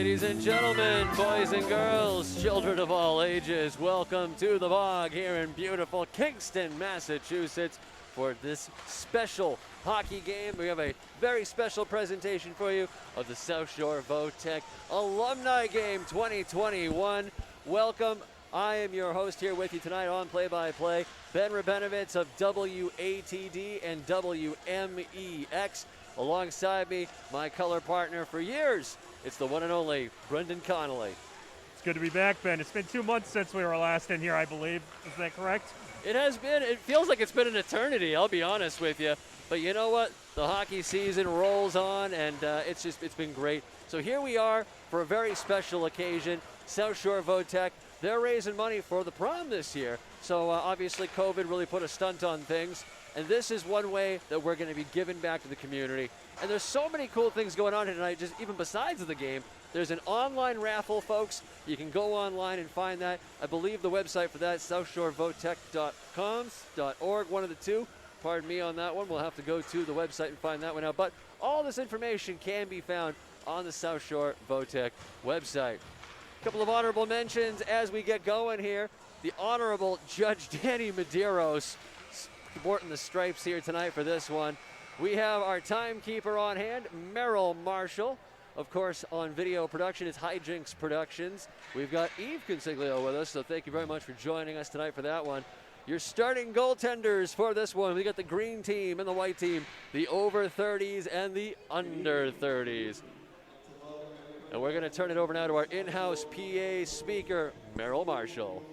Ladies and gentlemen, boys and girls, children of all ages, welcome to the Bog here in beautiful Kingston, Massachusetts for this special hockey game. We have a very special presentation for you of the South Shore Votech Alumni Game 2021. Welcome. I am your host here with you tonight on Play-by-Play, Ben Rabinovitz of WATD and WMEX. Alongside me, my color partner for years, it's the one and only Brendan Connelly. It's good to be back, Ben. It's been 2 months since we were last in here, I believe. Is that correct? It has been. It feels like it's been an eternity, I'll be honest with you. But you know what? The hockey season rolls on, and it's been great. So here we are for a very special occasion. South Shore Votech, they're raising money for the prom this year. So obviously COVID really put a stunt on things. And this is one way that we're going to be giving back to the community. And there's so many cool things going on here tonight, just even besides the game. There's an online raffle, folks. You can go online and find that. I believe the website for that is southshorevotech.com.org, one of the two. Pardon me on that one. We'll have to go to the website and find that one out. But all this information can be found on the South Shore Votech website. A couple of honorable mentions as we get going here. The Honorable Judge Danny Medeiros sporting the stripes here tonight for this one. We have our timekeeper on hand, Merrill Marshall. Of course, on video production, it's Hyjinx Productions. We've got Eve Consiglio with us, so thank you very much for joining us tonight for that one. Your starting goaltenders for this one, we got the green team and the white team, the over 30s and the under 30s. And we're going to turn it over now to our in-house PA speaker, Merrill Marshall.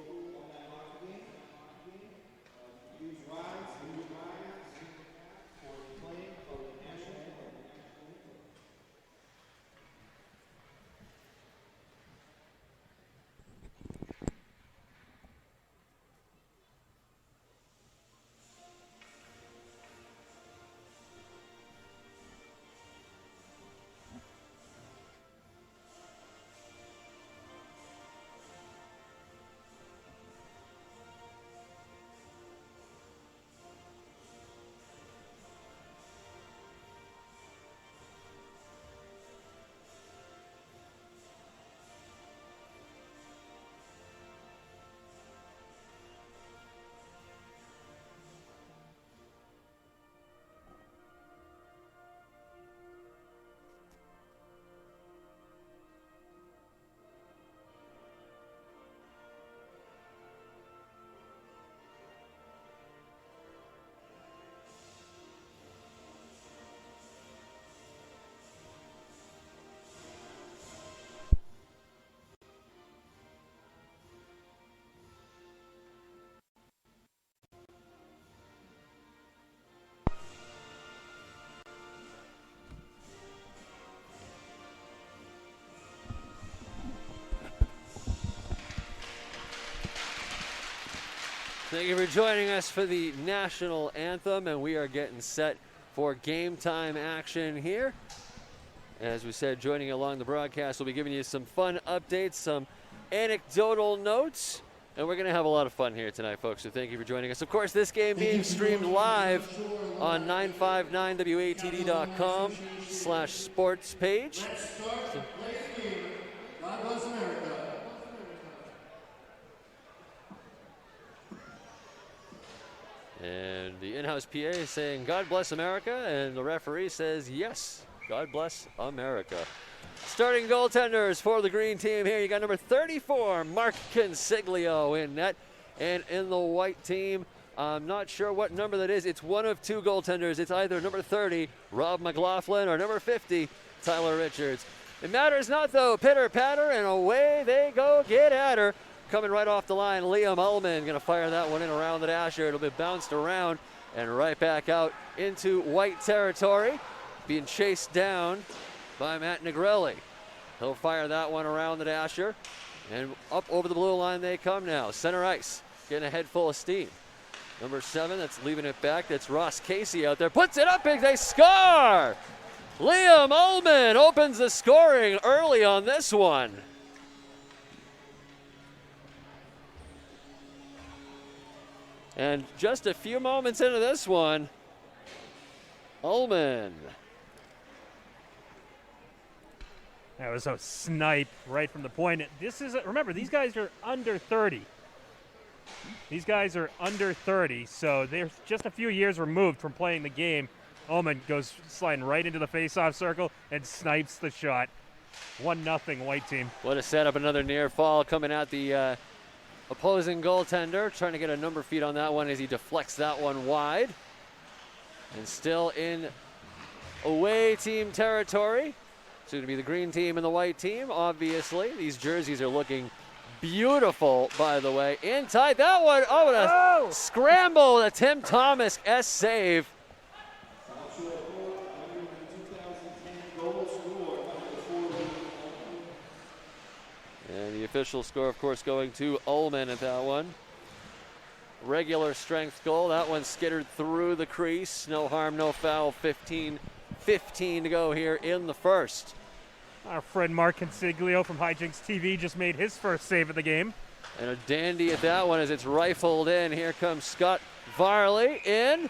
Thank you for joining us for the national anthem, and we are getting set for game time action here. As we said, joining along the broadcast, we'll be giving you some fun updates, some anecdotal notes, and we're going to have a lot of fun here tonight, folks, so thank you for joining us. Of course, this game being streamed live on 959watd.com/sports page. God bless America. And the in-house PA is saying, God bless America, and the referee says, yes, God bless America. Starting goaltenders for the green team here, you got number 34, Mark Consiglio in net. And in the white team, I'm not sure what number that is. It's one of two goaltenders. It's either number 30, Rob McLaughlin, or number 50, Tyler Richards. It matters not, though. Pitter patter, and away they go. Get at her. Coming right off the line, Liam Ullman going to fire that one in around the dasher. It'll be bounced around and right back out into white territory. Being chased down by Matt Negrelli. He'll fire that one around the dasher. And up over the blue line they come now. Center ice, getting a head full of steam. Number 7, that's leaving it back. That's Ross Casey out there. Puts it up big, they score! Liam Ullman opens the scoring early on this one. And just a few moments into this one, Ullman. That was a snipe right from the point. Remember, these guys are under 30. These guys are under 30, so they're just a few years removed from playing the game. Ullman goes sliding right into the face-off circle and snipes the shot. 1-0 white team. What a setup, another near fall coming at the opposing goaltender, trying to get a number of feet on that one as he deflects that one wide. And still in away team territory. Soon to be the green team and the white team, obviously. These jerseys are looking beautiful, by the way. In tight, that one, what a scramble, a Tim Thomas S save. And the official score, of course, going to Ullman at that one. Regular strength goal. That one skittered through the crease. No harm, no foul. 15 to go here in the first. Our friend Mark Consiglio from Hyjinx TV just made his first save of the game. And a dandy at that one as it's rifled in. Here comes Scott Varley in.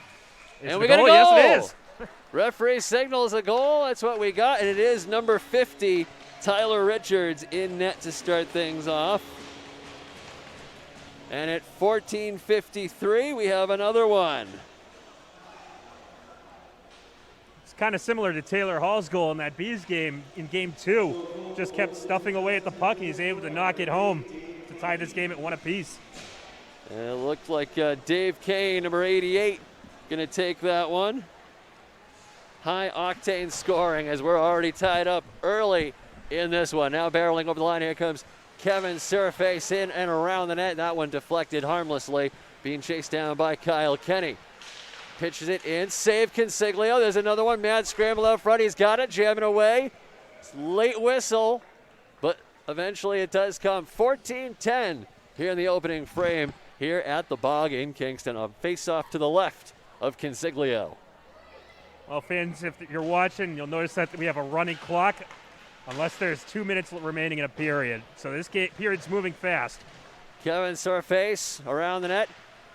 And we got a goal. Yes, it is. Referee signals a goal. That's what we got. And it is number 50, Tyler Richards, in net to start things off. And at 14:53, we have another one. It's kind of similar to Taylor Hall's goal in that Bees game in Game 2. Just kept stuffing away at the puck, and he's able to knock it home to tie this game at 1 apiece. And it looked like Dave Kane, number 88, going to take that one. High octane scoring as we're already tied up early in this one. Now barreling over the line, here comes Kevin Surface in and around the net. That one deflected harmlessly, being chased down by Kyle Kenny. Pitches it in, save Consiglio. There's another one, mad scramble out front. He's got it, jamming away. Late whistle, but eventually it does come. 14-10 here in the opening frame here at the Bog in Kingston. A face-off to the left of Consiglio. Well, fans, if you're watching, you'll notice that we have a running clock unless there's 2 minutes remaining in a period. So this period's moving fast. Kevin Surface around the net,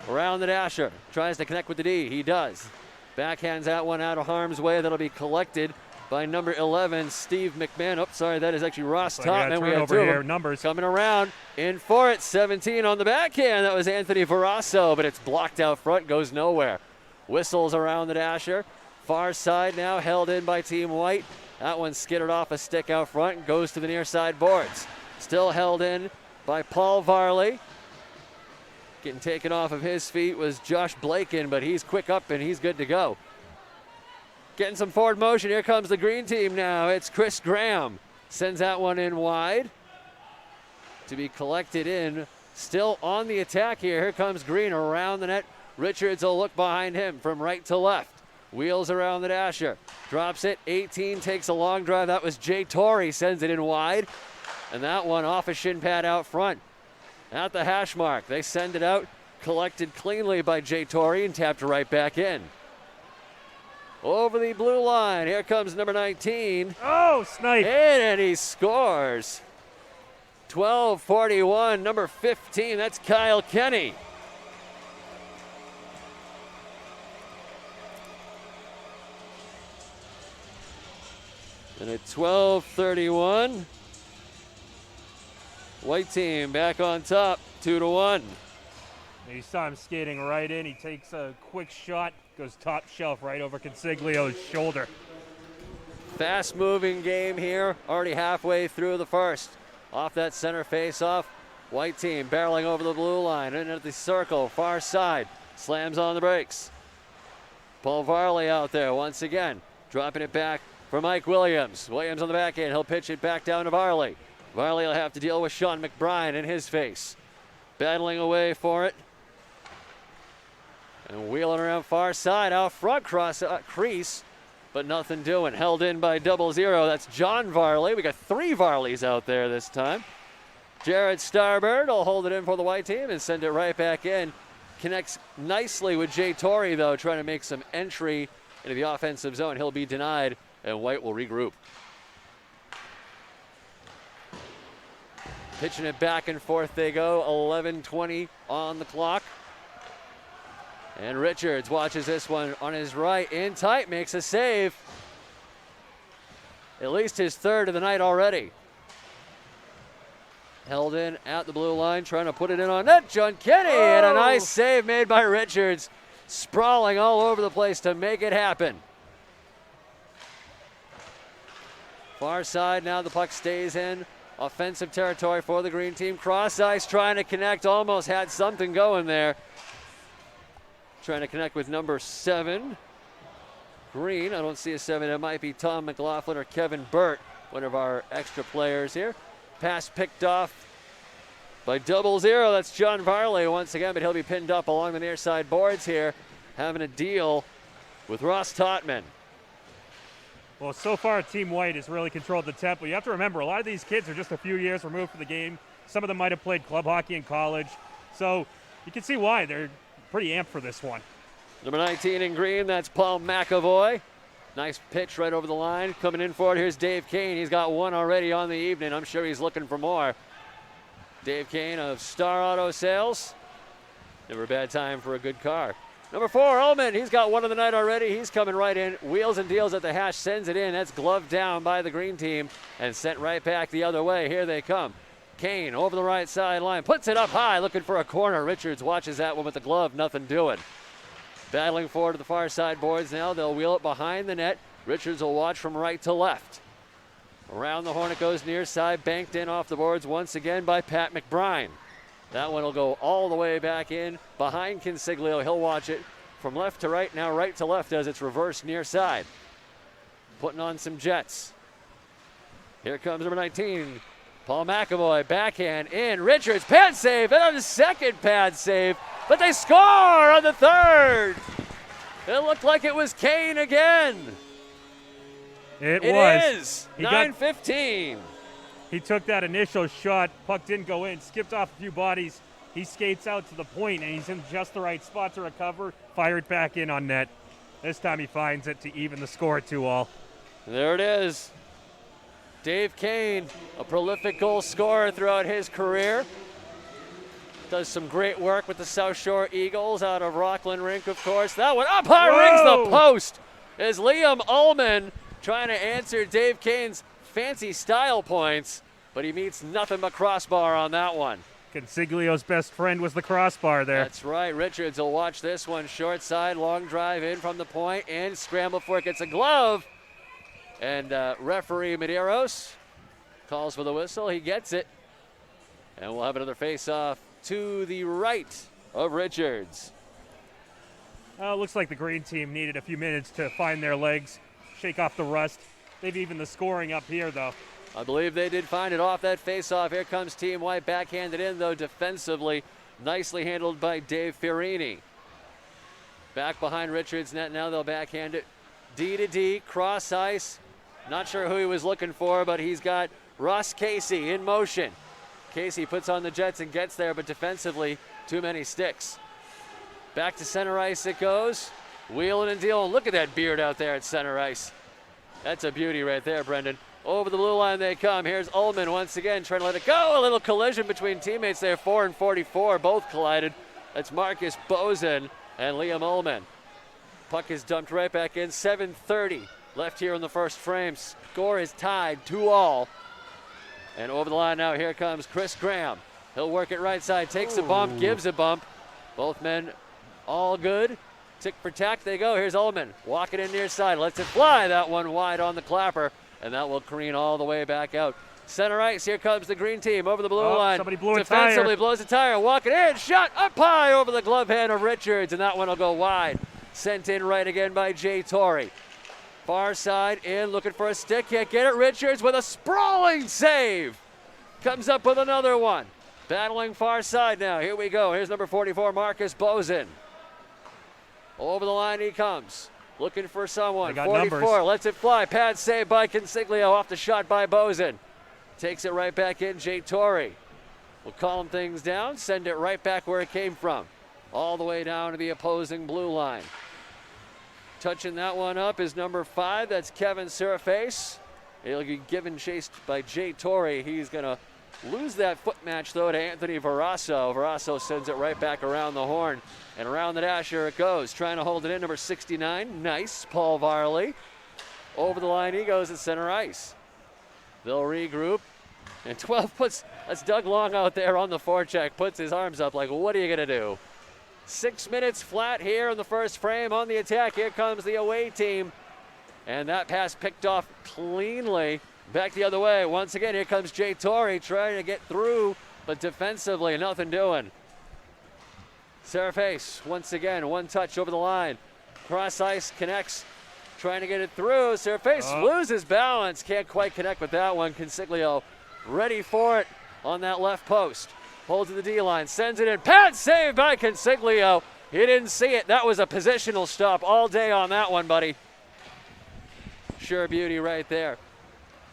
around the dasher. Tries to connect with the D. He does. Backhands that one out of harm's way. That'll be collected by number 11, Steve McMahon. Oh, sorry, that is actually Ross Topman. We have two here. Numbers coming around in for it. 17 on the backhand. That was Anthony Verasso, but it's blocked out front. Goes nowhere. Whistles around the dasher. Far side now held in by Team White. That one skittered off a stick out front and goes to the near side boards. Still held in by Paul Varley. Getting taken off of his feet was Josh Blaken, but he's quick up and he's good to go. Getting some forward motion. Here comes the green team now. It's Chris Graham. Sends that one in wide to be collected in. Still on the attack here. Here comes Green around the net. Richards will look behind him from right to left. Wheels around the dasher. Drops it. 18 takes a long drive. That was Jay Torrey. Sends it in wide. And that one off a shin pad out front. At the hash mark. They send it out. Collected cleanly by Jay Torrey and tapped right back in. Over the blue line, here comes number 19. Oh, snipe. And he scores. 12-41, number 15, that's Kyle Kenny. And at 12-31, white team back on top, 2-1. You saw him skating right in. He takes a quick shot, goes top shelf right over Consiglio's shoulder. Fast moving game here, already halfway through the first. Off that center face-off, white team barreling over the blue line, into the circle, far side, slams on the brakes. Paul Varley out there once again, dropping it back for Mike Williams. Williams on the back end, he'll pitch it back down to Varley. Varley will have to deal with Sean McBride in his face. Battling away for it. And wheeling around far side, out front crease, but nothing doing. Held in by 0-0. That's John Varley. We got 3 Varleys out there this time. Jared Starbird will hold it in for the white team and send it right back in. Connects nicely with Jay Torrey, though, trying to make some entry into the offensive zone. He'll be denied, and White will regroup. Pitching it back and forth they go. 11:20 on the clock. And Richards watches this one on his right, in tight, makes a save. At least his third of the night already. Held in at the blue line, trying to put it in on net. John Kenny, and a nice save made by Richards. Sprawling all over the place to make it happen. Far side, now the puck stays in. Offensive territory for the green team. Cross ice trying to connect, almost had something going there. Trying to connect with number 7. Green, I don't see a 7. It might be Tom McLaughlin or Kevin Burt, one of our extra players here. Pass picked off by 0-0. That's John Varley once again, but he'll be pinned up along the near side boards here, having a deal with Ross Totman. Well, so far, Team White has really controlled the tempo. You have to remember, a lot of these kids are just a few years removed from the game. Some of them might have played club hockey in college. So you can see why they're pretty amped for this one. Number 19 in green, that's Paul McAvoy. Nice pitch right over the line. Coming in for it, here's Dave Kane. He's got 1 already on the evening. I'm sure he's looking for more. Dave Kane of Star Auto Sales. Never a bad time for a good car. Number 4, Ullman. He's got 1 of the night already. He's coming right in. Wheels and deals at the hash, sends it in. That's gloved down by the green team and sent right back the other way. Here they come. Kane over the right sideline, puts it up high, looking for a corner. Richards watches that one with the glove, nothing doing. Battling forward to the far side boards now. They'll wheel it behind the net. Richards will watch from right to left. Around the horn it goes near side, banked in off the boards once again by Pat McBride. That one will go all the way back in behind Consiglio. He'll watch it from left to right, now right to left as it's reversed near side. Putting on some jets. Here comes number 19. Paul McAvoy, backhand in. Richards, pad save, and on the second pad save, but they score on the third. It looked like it was Kane again. It was. Is 9:15. He took that initial shot, puck didn't go in, skipped off a few bodies. He skates out to the point, and he's in just the right spot to recover, fired back in on net. This time he finds it to even the score at 2-2. There it is. Dave Kane, a prolific goal scorer throughout his career. Does some great work with the South Shore Eagles out of Rockland Rink, of course. That one up high, rings the post. Is Liam Ullman trying to answer Dave Kane's fancy style points, but he meets nothing but crossbar on that one. Consiglio's best friend was the crossbar there. That's right. Richards will watch this one. Short side, long drive in from the point, and scramble for it. Gets a glove. And referee Medeiros calls for the whistle. He gets it. And we'll have another face-off to the right of Richards. Looks like the green team needed a few minutes to find their legs, shake off the rust. They've evened the scoring up here, though. I believe they did find it off that face-off. Here comes Team White, backhanded in, though, defensively. Nicely handled by Dave Fiorini. Back behind Richards' net now. They'll backhand it. D to D, cross ice. Not sure who he was looking for, but he's got Ross Casey in motion. Casey puts on the jets and gets there, but defensively, too many sticks. Back to center ice it goes. Wheeling and dealing. Look at that beard out there at center ice. That's a beauty right there, Brendan. Over the blue line they come. Here's Ullman once again trying to let it go. A little collision between teammates there. 4 and 44 both collided. That's Marcus Bozen and Liam Ullman. Puck is dumped right back in. 7:30 left here in the first frame. Score is tied 2-2. And over the line now, here comes Chris Graham. He'll work it right side, takes a bump, gives a bump. Both men all good. Tick for tack they go. Here's Ullman walking in near side, lets it fly. That one wide on the clapper, and that will careen all the way back out. Center ice, here comes the green team over the blue line. Somebody blew a Defensively tire. blows a tire, walking in, shot up high over the glove hand of Richards, and that one will go wide. Sent in right again by Jay Torrey. Far side in, looking for a stick, can't get it. Richards with a sprawling save. Comes up with another one. Battling far side now, here we go. Here's number 44, Marcus Bozen. Over the line he comes, looking for someone. 44, numbers. Lets it fly. Pad save by Consiglio off the shot by Bozen. Takes it right back in, Jay Torrey. Will calm things down, send it right back where it came from. All the way down to the opposing blue line. Touching that one up is number 5, that's Kevin Seraface. He'll be given chased by Jay Torrey. He's gonna lose that foot match though to Anthony Verasso. Verasso sends it right back around the horn. And around the dash, here it goes. Trying to hold it in, number 69. Nice, Paul Varley. Over the line he goes at center ice. They'll regroup. And 12 puts, that's Doug Long out there on the forecheck. Puts his arms up like, what are you going to do? 6 minutes flat here in the first frame on the attack. Here comes the away team. And that pass picked off cleanly. Back the other way. Once again, here comes Jay Torrey trying to get through, but defensively, nothing doing. Seraface, once again, one touch over the line. Cross ice connects, trying to get it through. Seraface loses balance, can't quite connect with that one. Consiglio ready for it on that left post. Holds to the D-line, sends it in. Pad save by Consiglio. He didn't see it. That was a positional stop all day on that one, buddy. Sure beauty right there.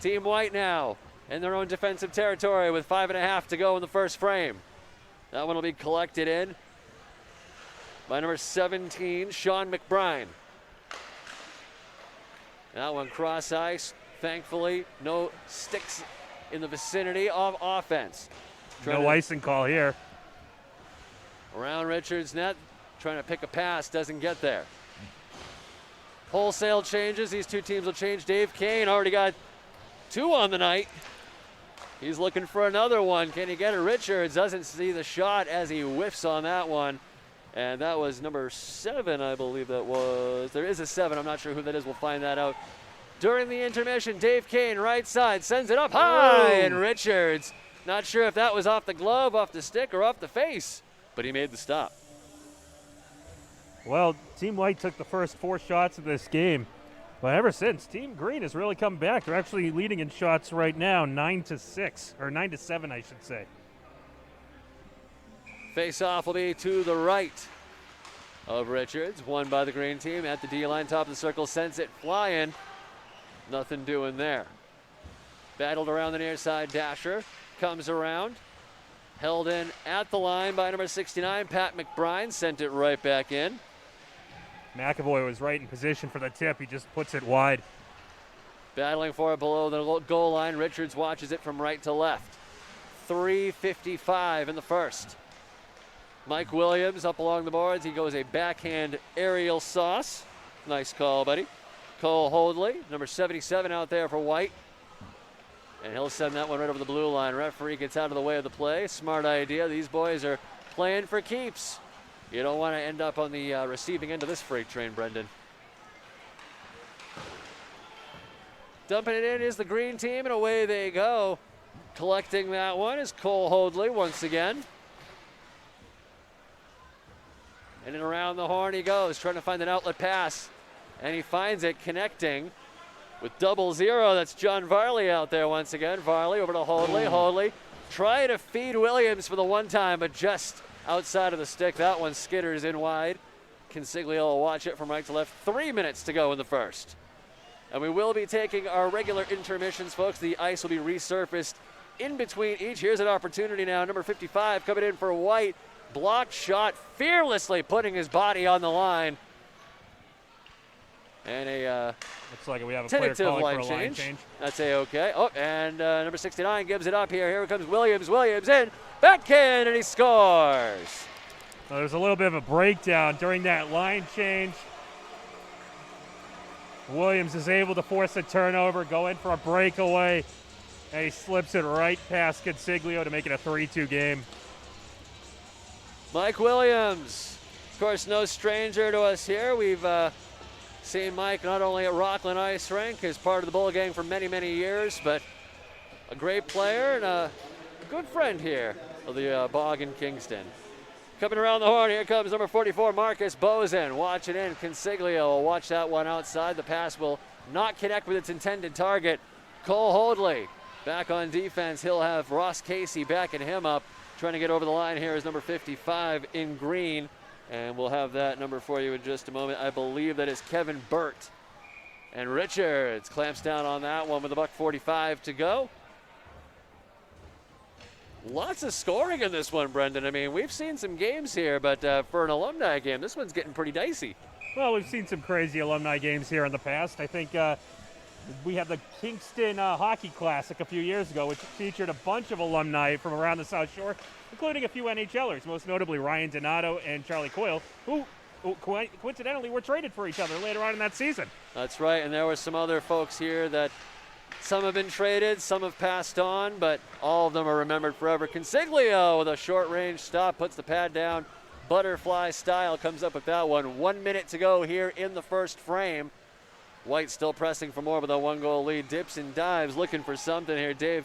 Team White now in their own defensive territory with 5.5 to go in the first frame. That one will be collected in by number 17, Sean McBride. That one cross ice. Thankfully, no sticks in the vicinity of offense. No icing call here. Around Richards' net, trying to pick a pass, doesn't get there. Wholesale changes. These two teams will change. Dave Kane already got 2 on the night. He's looking for another one. Can he get it? Richards doesn't see the shot as he whiffs on that one. And that was number 7, I believe that was. There is a 7. I'm not sure who that is. We'll find that out during the intermission. Dave Kane, right side, sends it up high. And Richards, not sure if that was off the glove, off the stick, or off the face, but he made the stop. Well, Team White took the first 4 shots of this game. But ever since, Team Green has really come back. They're actually leading in shots right now, 9-6, or 9-7, I should say. Face-off will be to the right of Richards. Won by the green team at the D-line, top of the circle, sends it flying. Nothing doing there. Battled around the near side, Dasher comes around. Held in at the line by number 69, Pat McBride, sent it right back in. McAvoy was right in position for the tip. He just puts it wide. Battling for it below the goal line. Richards watches it from right to left. 3:55 in the first. Mike Williams up along the boards. He goes a backhand aerial sauce. Nice call, buddy. Cole Hoadley, number 77 out there for White. And he'll send that one right over the blue line. Referee gets out of the way of the play. Smart idea. These boys are playing for keeps. You don't want to end up on the receiving end of this freight train, Brendan. Dumping it in is the green team, and away they go. Collecting that one is Cole Hoadley once again. And then around the horn he goes, trying to find an outlet pass. And he finds it, connecting with 0-0. That's John Varley out there once again. Varley over to Hoadley. Hoadley trying to feed Williams for the one time, but just outside of the stick. That one skitters in wide. Consiglio will watch it from right to left. 3 minutes to go in the first. And we will be taking our regular intermissions, folks. The ice will be resurfaced in between each. Here's an opportunity now. Number 55 coming in for White. blocked shot, fearlessly putting his body on the line. And a looks like we have a player tentative calling line for a line change. change. That's a-okay. Oh, and number 69 gives it up here. Here comes Williams. Williams in, backhand, and he scores. So there's a little bit of a breakdown during that line change. Williams is able to force a turnover, go in for a breakaway, and he slips it right past Consiglio to make it a 3-2 game. Mike Williams, of course, no stranger to us here. We've seen Mike not only at Rockland Ice Rink as part of the Bull Gang for many, many years, but a great player and a good friend here of the Bog in Kingston. Coming around the horn, here comes number 44, Marcus Bozen. Watching in, Consiglio will watch that one outside. The pass will not connect with its intended target. Cole Hoadley back on defense. He'll have Ross Casey backing him up. Trying to get over the line here is number 55 in green. And we'll have that number for you in just a moment. I believe that is Kevin Burt. And Richards clamps down on that one with $1:45 to go. Lots of scoring in this one, Brendan. I mean, we've seen some games here, but for an Alumni game, this one's getting pretty dicey. Well, we've seen some crazy Alumni games here in the past. I think we had the Kingston Hockey Classic a few years ago, which featured a bunch of alumni from around the South Shore, including a few NHLers, most notably Ryan Donato and Charlie Coyle, who coincidentally were traded for each other later on in that season. That's right, and there were some other folks here that some have been traded, some have passed on, but all of them are remembered forever. Consiglio with a short-range stop, puts the pad down, butterfly style, comes up with that one. 1 minute to go here in the first frame. White still pressing for more with a 1-goal lead. Dips and dives, looking for something here. Dave,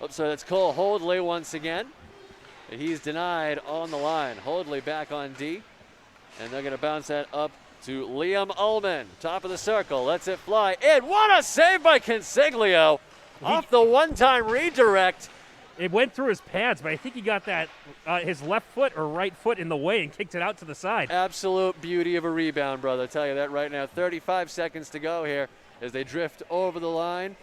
sorry, that's Cole Hoadley once again. He's denied on the line. Hoadley back on D, and they're going to bounce that up to Liam Ullman. Top of the circle, lets it fly in. What a save by Consiglio off the one-time redirect. It went through his pads, but I think he got that his left foot or right foot in the way and kicked it out to the side. Absolute beauty of a rebound, brother. I'll tell you that right now. 35 seconds to go here as they drift over the line.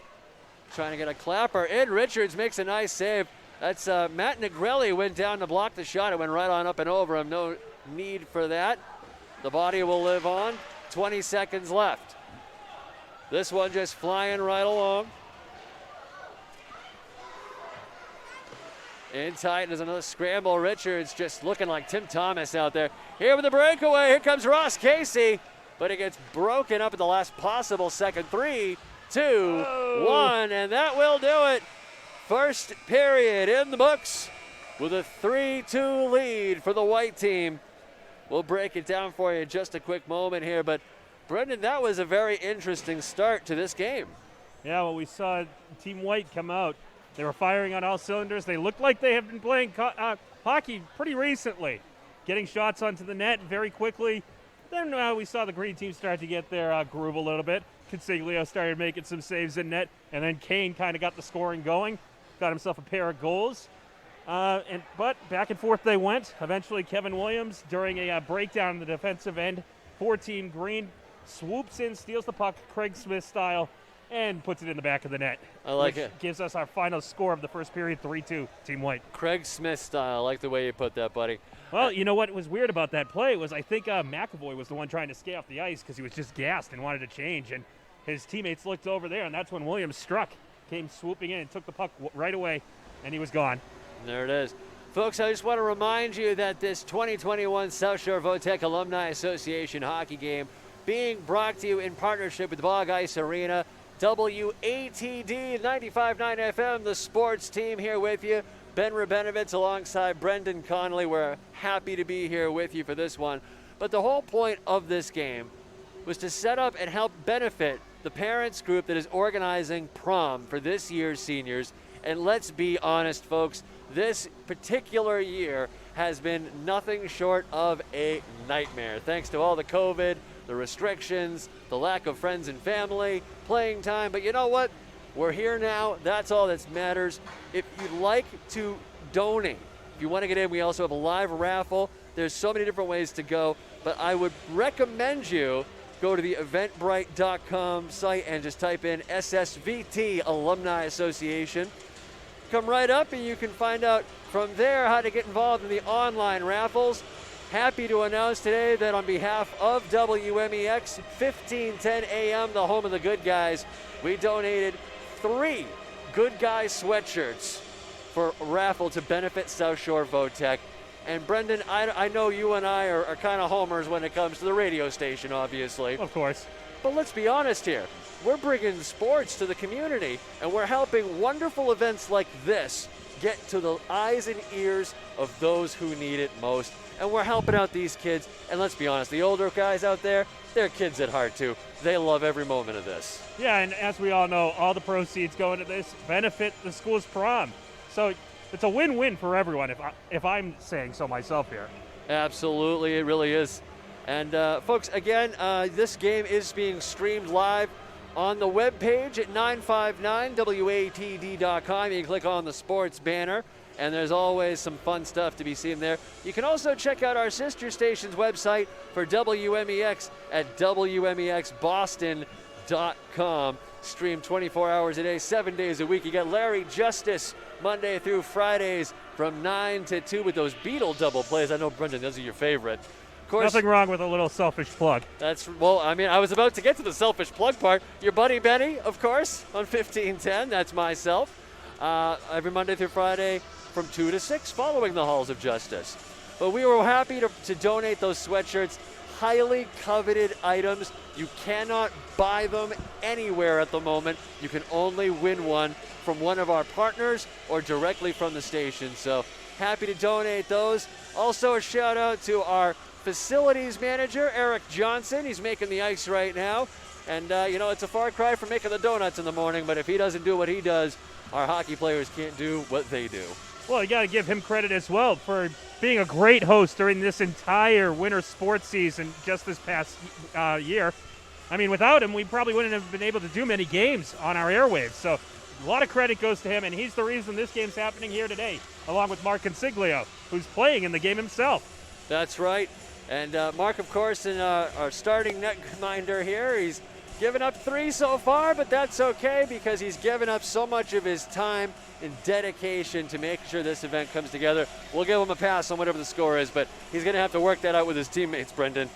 Trying to get a clapper in. Richards makes a nice save. That's Matt Negrelli went down to block the shot. It went right on up and over him. No need for that. The body will live on. 20 seconds left. This one just flying right along. In tight, there's another scramble. Richards just looking like Tim Thomas out there. Here with the breakaway, here comes Ross Casey, but it gets broken up at the last possible second. 3, 2, 1, and that will do it. First period in the books with a 3-2 lead for the white team. We'll break it down for you in just a quick moment here, but Brendan, that was a very interesting start to this game. Yeah, well, we saw Team White come out. They were firing on all cylinders. They looked like they have been playing hockey pretty recently, getting shots onto the net very quickly. Then we saw the green team start to get their groove a little bit. Consiglio started making some saves in net, and then Kane kind of got the scoring going, got himself a pair of goals. But back and forth they went. Eventually, Kevin Williams, during a breakdown in the defensive end for Team Green, swoops in, steals the puck, Craig Smith style, and puts it in the back of the net. I like it. Gives us our final score of the first period, 3-2, Team White. Craig Smith style. I like the way you put that, buddy. Well, you know what was weird about that play was I think McAvoy was the one trying to skate off the ice because he was just gassed and wanted to change, and his teammates looked over there, and that's when Williams struck, came swooping in and took the puck right away, and he was gone. There it is. Folks, I just want to remind you that this 2021 South Shore Votech Alumni Association hockey game being brought to you in partnership with the Bog Ice Arena, WATD 95.9 FM, the sports team here with you. Ben Rabinovitz alongside Brendan Connelly. We're happy to be here with you for this one. But the whole point of this game was to set up and help benefit the parents group that is organizing prom for this year's seniors. And let's be honest, folks, this particular year has been nothing short of a nightmare. Thanks to all the COVID, the restrictions, the lack of friends and family, playing time. But you know what? We're here now. That's all that matters. If you'd like to donate, if you want to get in, we also have a live raffle. There's so many different ways to go, but I would recommend you go to the eventbrite.com site and just type in SSVT Alumni Association. come right up and you can find out from there how to get involved in the online raffles. Happy to announce today that on behalf of WMEX 1510 AM, the home of the good guys, we donated 3 Good Guys sweatshirts for a raffle to benefit South Shore Votech. And Brendan, I know you and I are kind of homers when it comes to the radio station, obviously. Of course. But let's be honest here. We're bringing sports to the community, and we're helping wonderful events like this get to the eyes and ears of those who need it most. And we're helping out these kids. And let's be honest, the older guys out there, they're kids at heart too. They love every moment of this. Yeah, and as we all know, all the proceeds going to this benefit the school's prom. So it's a win-win for everyone, if I'm saying so myself here. Absolutely, it really is. And folks, again, this game is being streamed live on the webpage at 959watd.com. You can click on the sports banner, and there's always some fun stuff to be seen there. You can also check out our sister station's website for WMEX at WMEXBoston.com. Stream 24 hours a day, 7 days a week. You got Larry Justice Monday through Fridays from 9 to 2 with those Beatle double plays. I know, Brendan, those are your favorite. Of course, nothing wrong with a little selfish plug. Well, I mean, I was about to get to the selfish plug part. Your buddy Benny, of course, on 1510. That's myself. Every Monday through Friday from 2 to 6 following the Halls of Justice. But we were happy to donate those sweatshirts. Highly coveted items. You cannot buy them anywhere at the moment. You can only win one from one of our partners or directly from the station. So happy to donate those. Also a shout out to our facilities manager, Eric Johnson. He's making the ice right now. And, it's a far cry from making the donuts in the morning, but if he doesn't do what he does, our hockey players can't do what they do. Well, you got to give him credit as well for being a great host during this entire winter sports season just this past year. I mean, without him, we probably wouldn't have been able to do many games on our airwaves. So a lot of credit goes to him, and he's the reason this game's happening here today, along with Mark Consiglio, who's playing in the game himself. That's right. And Mark, of course, in our starting netminder here, he's given up 3 so far, but that's okay because he's given up so much of his time and dedication to make sure this event comes together. We'll give him a pass on whatever the score is, but he's going to have to work that out with his teammates, Brendan.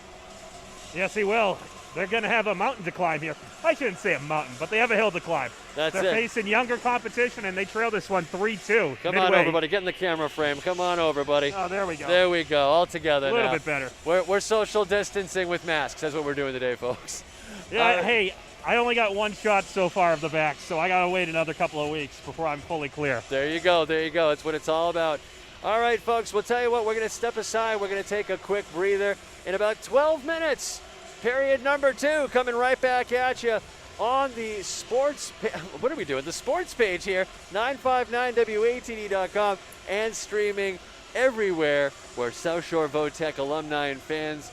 Yes, he will. They're going to have a mountain to climb here. I shouldn't say a mountain, but they have a hill to climb. They're facing younger competition, and they trail this one 3-2. Come on over, buddy. Get in the camera frame. Come on over, buddy. Oh, there we go. There we go. All together now. A little bit better. We're social distancing with masks. That's what we're doing today, folks. Yeah, hey, I only got 1 shot so far of the vax, so I got to wait another couple of weeks before I'm fully clear. There you go. There you go. That's what it's all about. All right, folks, we'll tell you what. We're going to step aside. We're going to take a quick breather. In about 12 minutes, period number 2, coming right back at you on the sports what are we doing? The sports page here, 959watd.com, and streaming everywhere where South Shore Votech alumni and fans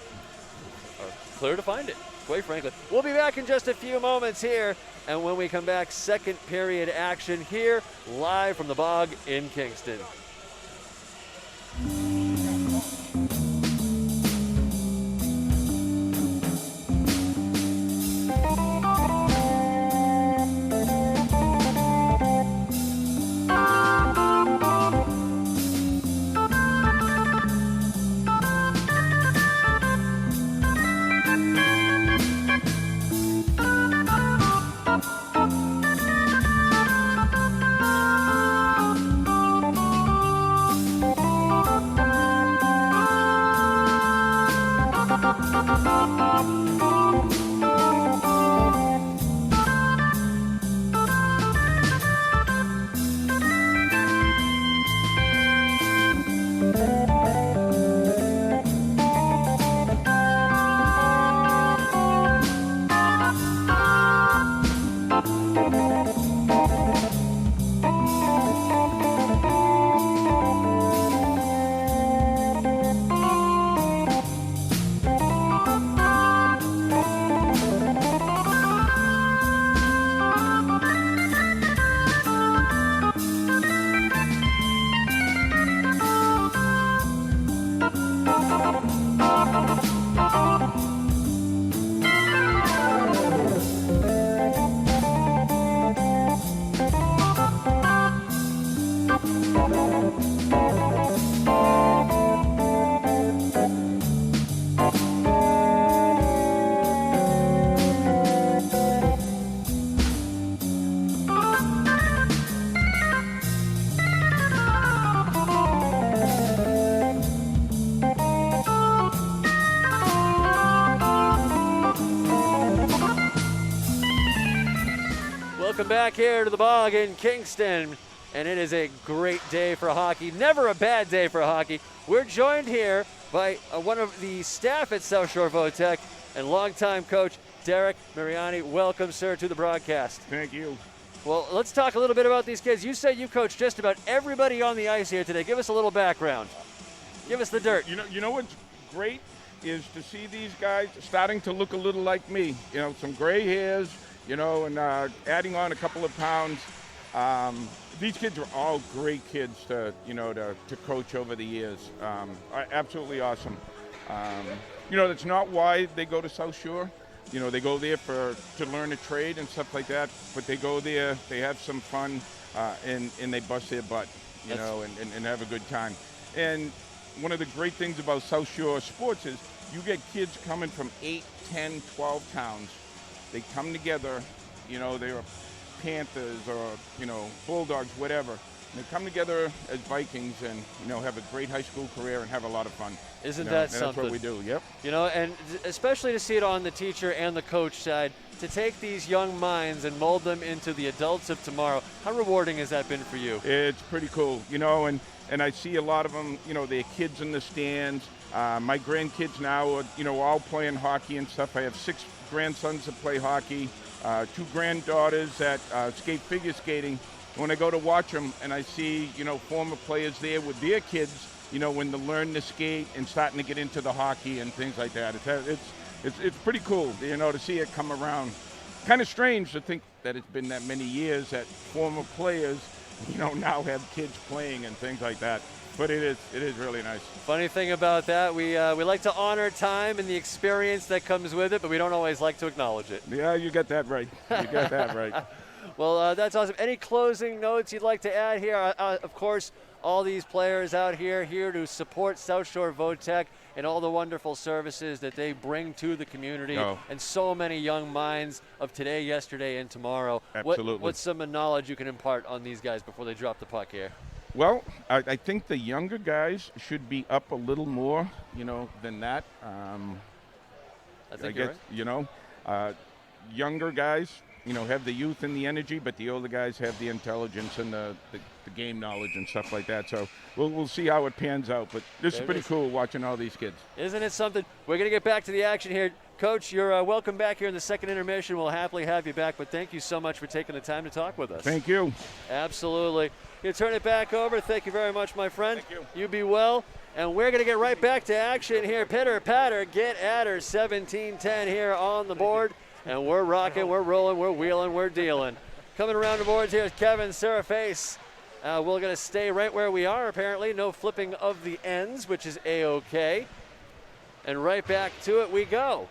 are clear to find it, quite frankly. We'll be back in just a few moments here, and when we come back, second period action here, live from the Bog in Kingston. Welcome back here to the Bog in Kingston. And it is a great day for hockey. Never a bad day for hockey. We're joined here by one of the staff at South Shore Votech and longtime coach Derek Mariani. Welcome, sir, to the broadcast. Thank you. Well, let's talk a little bit about these kids. You said you coached just about everybody on the ice here today. Give us a little background. Give us the dirt. You know what's great is to see these guys starting to look a little like me. You know, some gray hairs, you know, and adding on a couple of pounds. These kids are all great kids to coach over the years. Absolutely awesome. You know, that's not why they go to South Shore. You know, they go there to learn a trade and stuff like that, but they go there, they have some fun, and they bust their butt, you know, and have a good time. And one of the great things about South Shore sports is you get kids coming from 8, 10, 12 towns. They come together, you know, they're Panthers or, you know, Bulldogs, whatever. And they come together as Vikings and, you know, have a great high school career and have a lot of fun. Isn't you know, that and something? That's what we do, yep. You know, and especially to see it on the teacher and the coach side, to take these young minds and mold them into the adults of tomorrow. How rewarding has that been for you? It's pretty cool, you know, and I see a lot of them, you know, they're kids in the stands. My grandkids now are, you know, all playing hockey and stuff. I have 6 grandsons that play hockey, 2 granddaughters that skate figure skating. When I go to watch them and I see, you know, former players there with their kids, you know, when they're learning to skate and starting to get into the hockey and things like that. It's pretty cool, you know, to see it come around. Kind of strange to think that it's been that many years that former players, you know, now have kids playing and things like that. But it is really nice. Funny thing about that, we like to honor time and the experience that comes with it, but we don't always like to acknowledge it. Yeah, you got that right. You got that right. Well, that's awesome. Any closing notes you'd like to add here? Of course, all these players out here to support South Shore Votech and all the wonderful services that they bring to the community and so many young minds of today, yesterday, and tomorrow. Absolutely. What's some knowledge you can impart on these guys before they drop the puck here? Well, I think the younger guys should be up a little more, you know, than that. I think you're right. You know, younger guys, you know, have the youth and the energy, but the older guys have the intelligence and the game knowledge and stuff like that. So we'll see how it pans out. But this is pretty cool watching all these kids. Isn't it something? We're going to get back to the action here. Coach, you're welcome back here in the second intermission. We'll happily have you back, but thank you so much for taking the time to talk with us. Thank you. Absolutely. You turn it back over. Thank you very much, my friend. Thank you. You be well. And we're going to get right back to action here. Pitter, patter, get at her. 17-10 here on the board. And we're rocking, we're rolling, we're wheeling, we're dealing. Coming around the boards here is Kevin Seraface. We're going to stay right where we are, apparently. No flipping of the ends, which is A-OK. And right back to it we go.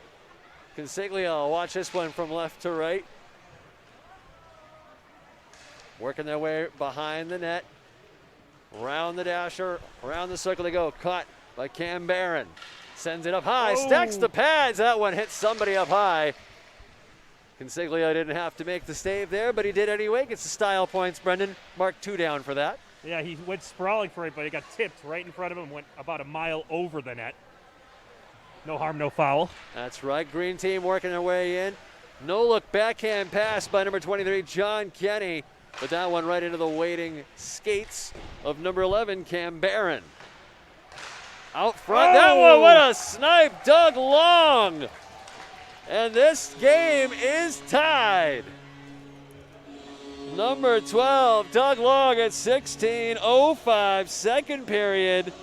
Consiglio, watch this one from left to right. Working their way behind the net. Round the dasher, around the circle they go. Caught by Cam Barron. Sends it up high, stacks the pads. That one hits somebody up high. Consiglio didn't have to make the save there, but he did anyway. Gets the style points, Brendan. Mark 2 down for that. Yeah, he went sprawling for it, but he got tipped right in front of him, went about a mile over the net. No harm, no foul. That's right. Green team working their way in. No look backhand pass by number 23, John Kenny. But that one right into the waiting skates of number 11, Cam Barron. Out front, that one, what a snipe, Doug Long. And this game is tied. Number 12, Doug Long at 16:05, second period.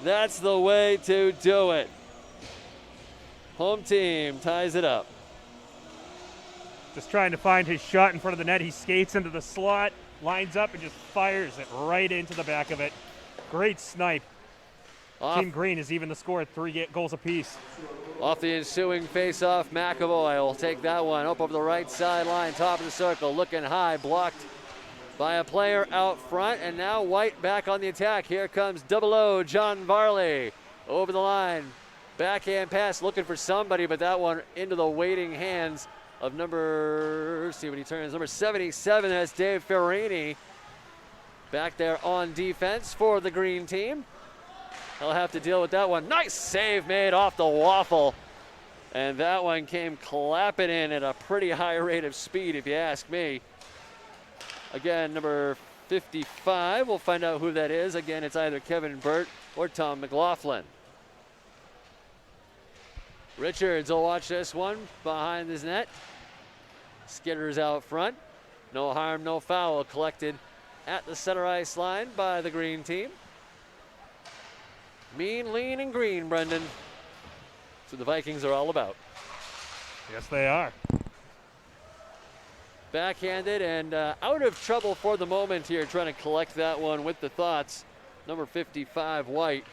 That's the way to do it. Home team ties it up. Just trying to find his shot in front of the net. He skates into the slot, lines up, and just fires it right into the back of it. Great snipe. Team Green is even the score at 3 goals apiece. Off the ensuing face-off, McAvoy will take that one up over the right sideline, top of the circle, looking high, blocked by a player out front, and now White back on the attack. Here comes 00, John Varley, over the line. Backhand pass, looking for somebody, but that one into the waiting hands of number 77, that's Dave Ferrini. Back there on defense for the green team. He'll have to deal with that one. Nice save made off the waffle. And that one came clapping in at a pretty high rate of speed, if you ask me. Again, number 55, we'll find out who that is. Again, it's either Kevin Burt or Tom McLaughlin. Richards will watch this one behind his net. Skitters out front. No harm, no foul collected at the center ice line by the green team. Mean, lean, and green, Brendan. That's what the Vikings are all about. Yes, they are. Backhanded and out of trouble for the moment here, trying to collect that one with the thoughts. Number 55, White.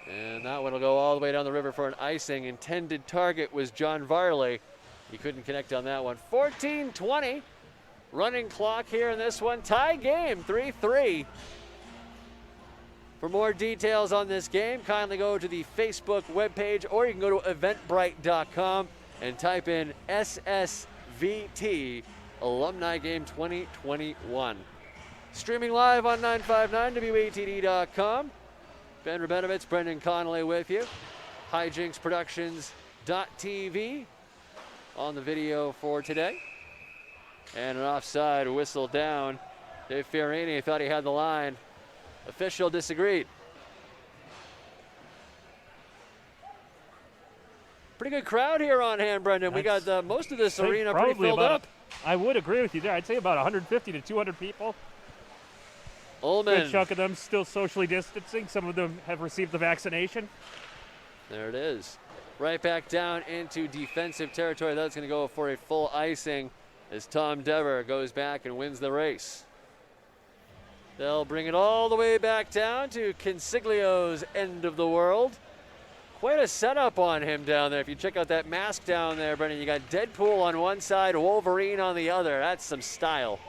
And that one will go all the way down the river for an icing. Intended target was John Varley. He couldn't connect on that one. 14-20. Running clock here in this one. Tie game, 3-3. For more details on this game, kindly go to the Facebook webpage, or you can go to eventbrite.com and type in SSVT Alumni Game 2021. Streaming live on 959WATD.com. Ben Rabinovitz, Brendan Connelly with you. Hyjinx Productions.tv on the video for today. And an offside whistle down. Dave Fiorini thought he had the line. Official disagreed. Pretty good crowd here on hand, Brendan. We got most of this arena pretty filled up. I would agree with you there. I'd say about 150 to 200 people. Ullman. Good chunk of them still socially distancing. Some of them have received the vaccination. There it is. Right back down into defensive territory. That's going to go for a full icing as Tom Dever goes back and wins the race. They'll bring it all the way back down to Consiglio's end of the world. Quite a setup on him down there. If you check out that mask down there, Brendan, you got Deadpool on one side, Wolverine on the other. That's some style.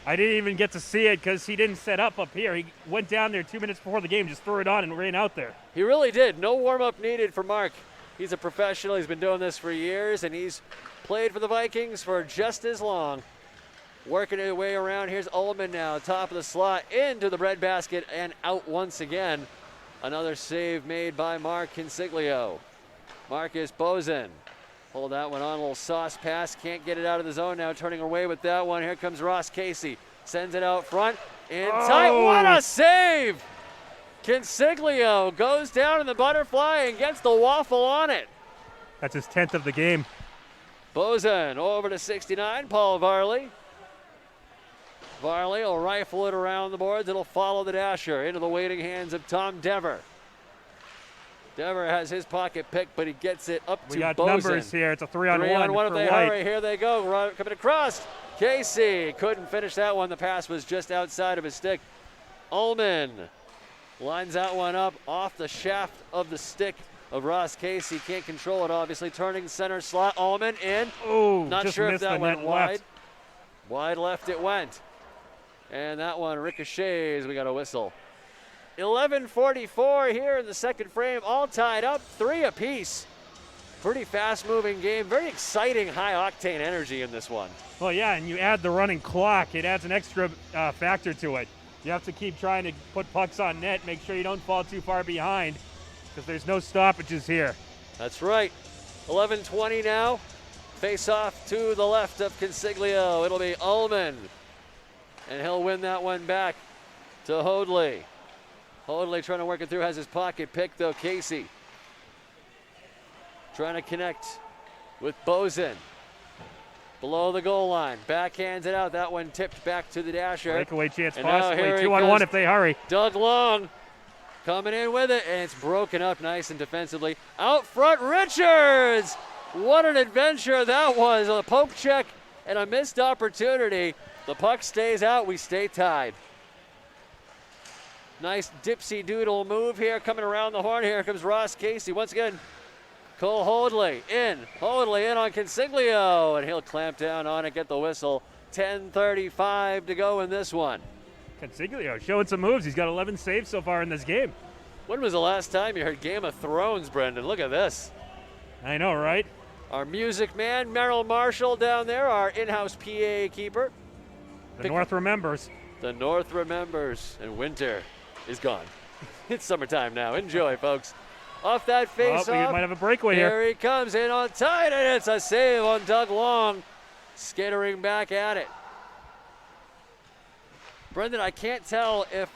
I didn't even get to see it because he didn't set up here. He went down there 2 minutes before the game, just threw it on and ran out there. He really did. No warm-up needed for Mark. He's a professional. He's been doing this for years, and he's played for the Vikings for just as long. Working his way around. Here's Ullman now, top of the slot, into the breadbasket and out once again. Another save made by Mark Consiglio. Marcus Bozen. Hold that one on, a little sauce pass. Can't get it out of the zone now, turning away with that one. Here comes Ross Casey. Sends it out front. In tight. What a save! Consiglio goes down in the butterfly and gets the waffle on it. That's his 10th of the game. Bozen over to 69, Paul Varley. Varley will rifle it around the boards. It'll follow the dasher into the waiting hands of Tom Dever. Dever has his pocket pick, but he gets it up to Bozen. We got numbers here. It's a 3-on-1 3-on-1 if they White. hurry. Here they go. Coming across. Casey couldn't finish that one. The pass was just outside of his stick. Ullman lines that one up off the shaft of the stick of Ross Casey. Can't control it, obviously. Turning center slot. Ullman in. Oh, not sure if that went wide. Left. Wide left it went. And that one ricochets. We got a whistle. 11:44 here in the second frame. All tied up. 3 apiece. Pretty fast-moving game. Very exciting, high-octane energy in this one. Well, yeah, and you add the running clock. It adds an extra factor to it. You have to keep trying to put pucks on net, make sure you don't fall too far behind, because there's no stoppages here. That's right. 11:20 now. Face off to the left of Consiglio. It'll be Ullman. And he'll win that one back to Hoadley. Hoadley trying to work it through, has his pocket pick though, Casey. Trying to connect with Bozen. Below the goal line, backhands it out. That one tipped back to the dasher. Breakaway chance and possibly. 2-on-1 if they hurry. Doug Long coming in with it, and it's broken up nice and defensively. Out front, Richards! What an adventure that was. A poke check and a missed opportunity. The puck stays out, we stay tied. Nice dipsy doodle move here, coming around the horn. Here comes Ross Casey. Once again, Cole Hoadley in on Consiglio, and he'll clamp down on it, get the whistle. 10:35 to go in this one. Consiglio showing some moves. He's got 11 saves so far in this game. When was the last time you heard Game of Thrones, Brendan? Look at this. I know, right? Our music man, Merrill Marshall down there, our in-house PA keeper. The North remembers. The North remembers, and winter is gone. It's summertime now. Enjoy, folks. Off that face-off. We might have a breakaway here. Here he comes in on tight, and it's a save on Doug Long. skittering back at it. Brendan, I can't tell if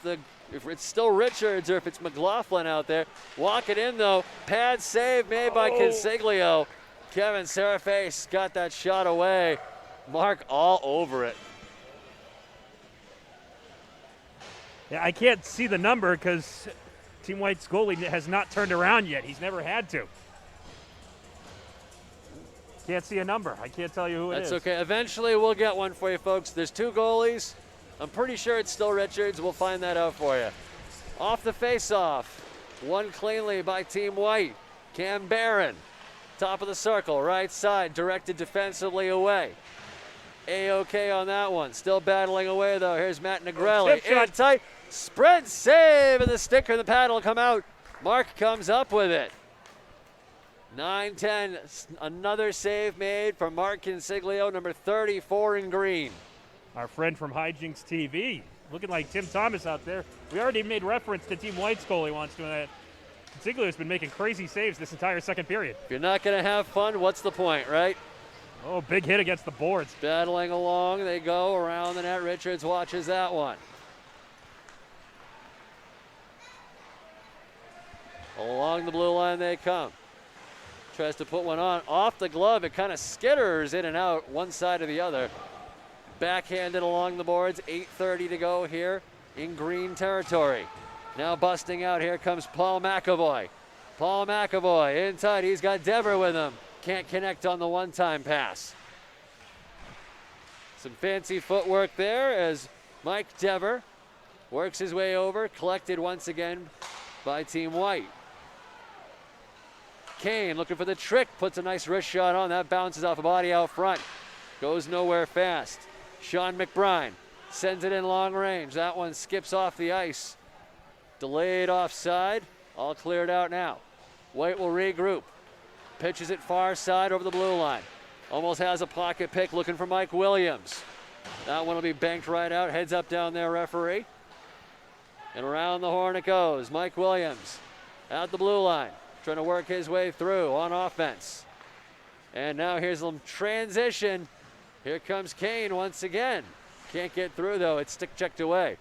it's still Richards or if it's McLaughlin out there. Walking in though, pad save made by Consiglio. Kevin Seraface got that shot away. Mark all over it. Yeah, I can't see the number because Team White's goalie has not turned around yet. He's never had to. Can't see a number. I can't tell you who it is. That's okay. Eventually we'll get one for you folks. There's 2 goalies. I'm pretty sure it's still Richards. We'll find that out for you. Off the face-off. Won cleanly by Team White. Cam Barron. Top of the circle, right side, directed defensively away. A-OK on that one. Still battling away though. Here's Matt Negrelli. In tight. Spread save, and the sticker and the paddle come out. Mark comes up with it. 9-10, another save made from Mark Consiglio, number 34 in green. Our friend from Hyjinx TV, looking like Tim Thomas out there. We already made reference to Team White's goalie once doing that. Consiglio's been making crazy saves this entire second period. If you're not going to have fun, what's the point, right? Oh, big hit against the boards. Battling along, they go around the net. Richards watches that one. Along the blue line they come. Tries to put one on. Off the glove, it kind of skitters in and out, one side or the other. Backhanded along the boards, 8:30 to go here in green territory. Now busting out, here comes Paul McAvoy. Paul McAvoy in tight, he's got Dever with him. Can't connect on the one-time pass. Some fancy footwork there as Mike Dever works his way over, collected once again by Team White. Kane looking for the trick, puts a nice wrist shot on, that bounces off a body out front. Goes nowhere fast. Sean McBride sends it in long range. That one skips off the ice. Delayed offside, all cleared out now. White will regroup. Pitches it far side over the blue line. Almost has a pocket pick looking for Mike Williams. That one will be banked right out, heads up down there, referee. And around the horn it goes. Mike Williams at the blue line, trying to work his way through on offense. And now here's a transition. Here comes Kane once again. Can't get through though, it's stick checked away.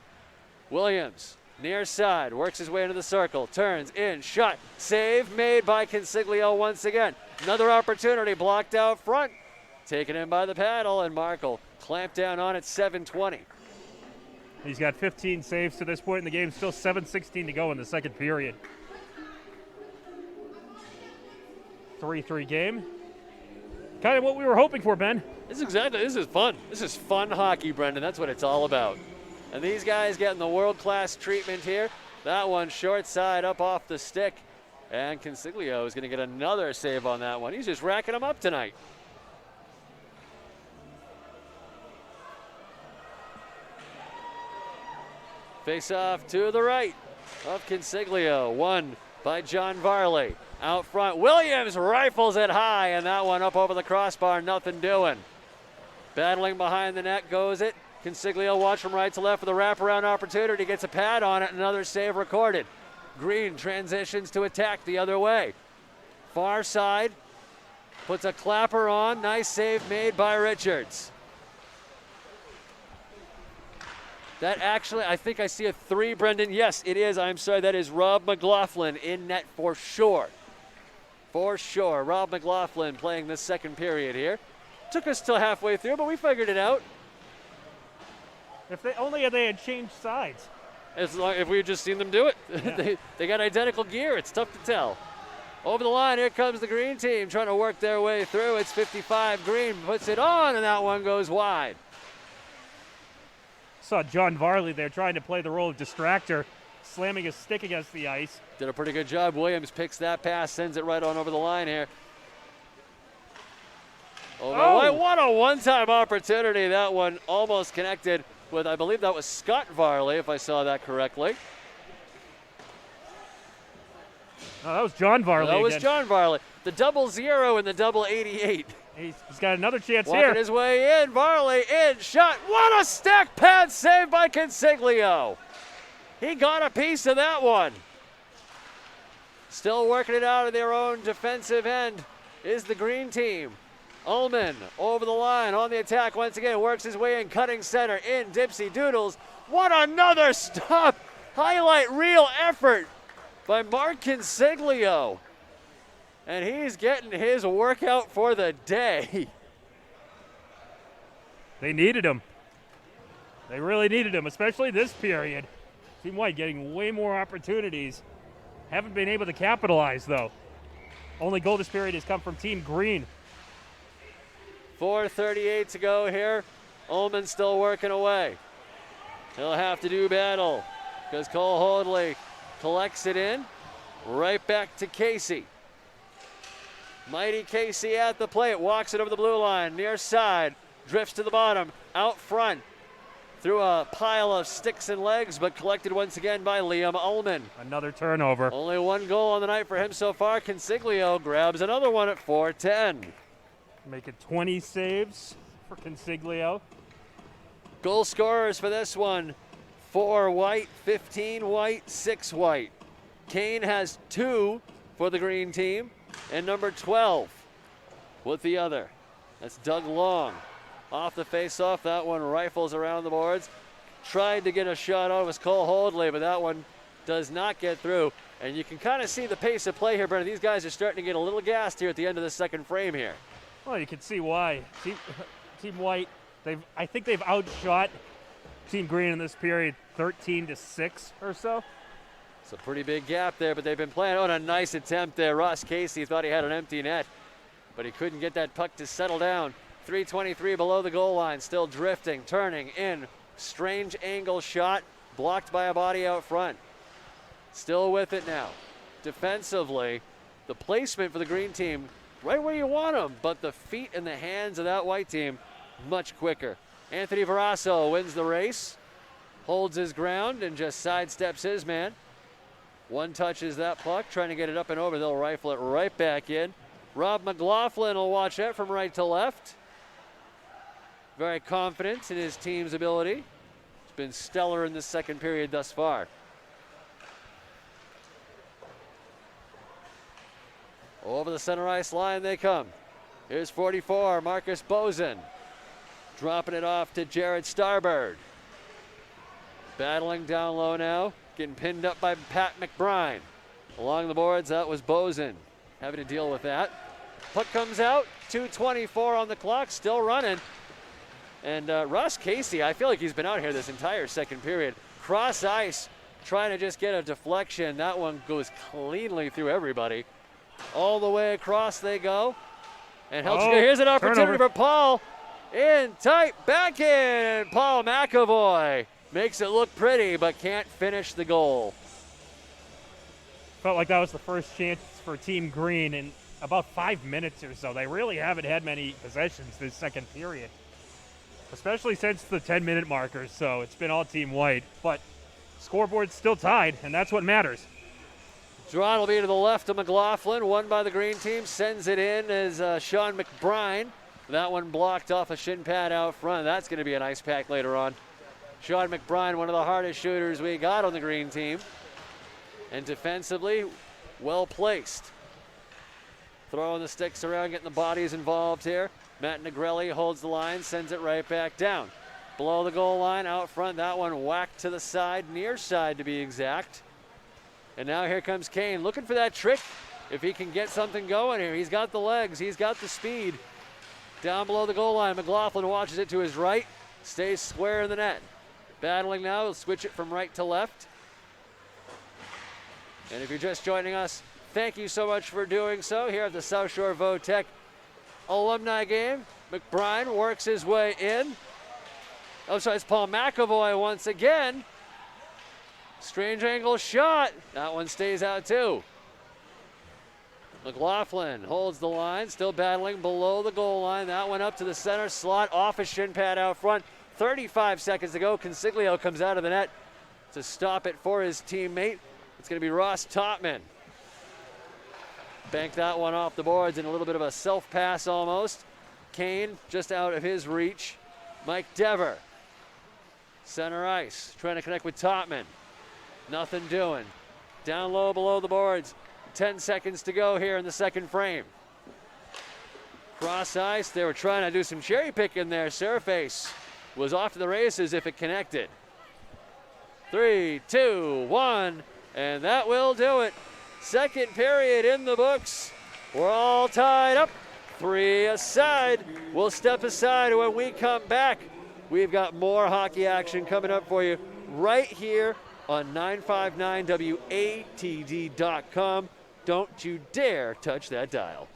Williams, near side, works his way into the circle, turns in, shot, save made by Consiglio once again. Another opportunity blocked out front. Taken in by the paddle, and Markle clamped down on it, 7:20. He's got 15 saves to this point in the game, still 7:16 to go in the second period. 3-3 game. Kind of what we were hoping for, Ben. This is fun. This is fun hockey, Brendan. That's what it's all about. And these guys getting the world-class treatment here. That one short side up off the stick. And Consiglio is going to get another save on that one. He's just racking them up tonight. Face off to the right of Consiglio. Won by John Varley. Out front, Williams rifles it high, and that one up over the crossbar, nothing doing. Battling behind the net goes it. Consiglio watch from right to left for the wraparound opportunity. Gets a pad on it, another save recorded. Green transitions to attack the other way. Far side, puts a clapper on. Nice save made by Richards. That actually, I think I see a 3, Brendan. Yes, it is. I'm sorry, that is Rob McLaughlin in net for sure. For sure, Rob McLaughlin playing this second period here. Took us till halfway through, but we figured it out. If they had changed sides. If we had just seen them do it. Yeah. they got identical gear. It's tough to tell. Over the line, here comes the green team trying to work their way through. It's 55 green, puts it on, and that one goes wide. Saw John Varley there trying to play the role of distractor, slamming his stick against the ice. Did a pretty good job. Williams picks that pass, sends it right on over the line here. Oh, what a one-time opportunity. That one almost connected with, I believe that was Scott Varley, if I saw that correctly. Oh, that was John Varley That was again. John Varley. The 0-0 and the 88. He's got another chance Walking here. his way in, Varley in, shot. What a stack pad save by Consiglio. He got a piece of that one. Still working it out of their own defensive end is the green team. Ullman over the line on the attack once again, works his way in, cutting center in Dipsy Doodles. What another stop! Highlight reel effort by Mark Consiglio. And he's getting his workout for the day. They needed him. They really needed him, especially this period. Team White getting way more opportunities. Haven't been able to capitalize, though. Only goal this period has come from Team Green. 4:38 to go here. Ullman still working away. He'll have to do battle because Cole Hoadley collects it in. Right back to Casey. Mighty Casey at the plate, walks it over the blue line, near side, drifts to the bottom, out front, through a pile of sticks and legs, but collected once again by Liam Ullman. Another turnover. Only one goal on the night for him so far. Consiglio grabs another one at 4:10. Make it 20 saves for Consiglio. Goal scorers for this one, 4 White, 15 White, 6 White. Kane has 2 for the green team, and number 12 with the other. That's Doug Long. Off the face-off, that one rifles around the boards. Tried to get a shot on, it was Cole Hoadley, but that one does not get through. And you can kind of see the pace of play here, Brennan. These guys are starting to get a little gassed here at the end of the second frame here. Well, you can see why. Team White, I think they've outshot Team Green in this period 13-6 or so. It's a pretty big gap there, but they've been playing. Oh, and a nice attempt there. Ross Casey thought he had an empty net, but he couldn't get that puck to settle down. 3:23 below the goal line, still drifting, turning in. Strange angle shot, blocked by a body out front. Still with it now. Defensively, the placement for the green team, right where you want them, but the feet and the hands of that white team, much quicker. Anthony Verasso wins the race, holds his ground, and just sidesteps his man. One touches that puck, trying to get it up and over. They'll rifle it right back in. Rob McLaughlin will watch that from right to left. Very confident in his team's ability. He's been stellar in the second period thus far. Over the center ice line they come. Here's 44, Marcus Bozen. Dropping it off to Jared Starbird. Battling down low now. Getting pinned up by Pat McBride. Along the boards, that was Bozen. Having to deal with that. Puck comes out, 2:24 on the clock, still running. And Ross Casey, I feel like he's been out here this entire second period. Cross ice, trying to just get a deflection. That one goes cleanly through everybody. All the way across they go. And here's an opportunity for Paul. In tight, back in. Paul McAvoy makes it look pretty, but can't finish the goal. Felt like that was the first chance for Team Green in about 5 minutes or so. They really haven't had many possessions this second period, especially since the 10-minute markers, so it's been all Team White. But scoreboard's still tied, and that's what matters. Drawn will be to the left of McLaughlin, won by the green team, sends it in as Sean McBride. That one blocked off a shin pad out front. That's going to be an ice pack later on. Sean McBride, one of the hardest shooters we got on the green team. And defensively, well placed. Throwing the sticks around, getting the bodies involved here. Matt Negrelli holds the line, sends it right back down. Below the goal line, out front, that one whacked to the side, near side to be exact. And now here comes Kane, looking for that trick. If he can get something going here, he's got the legs, he's got the speed. Down below the goal line, McLaughlin watches it to his right, stays square in the net. Battling now, he'll switch it from right to left. And if you're just joining us, thank you so much for doing so here at the South Shore Votech Alumni game. McBride works his way in. Oh, sorry, it's Paul McAvoy once again. Strange angle shot. That one stays out too. McLaughlin holds the line, still battling below the goal line. That one up to the center slot, off a shin pad out front. 35 seconds to go. Consiglio comes out of the net to stop it for his teammate. It's going to be Ross Topman. Banked that one off the boards in a little bit of a self-pass almost. Kane just out of his reach. Mike Dever. Center ice, trying to connect with Topman. Nothing doing. Down low below the boards. 10 seconds to go here in the second frame. Cross ice, they were trying to do some cherry picking there. Surface was off to the races if it connected. 3, 2, 1, and that will do it. Second period in the books. We're all tied up, 3 aside. We'll step aside when we come back. We've got more hockey action coming up for you right here on 959WATD.com. Don't you dare touch that dial.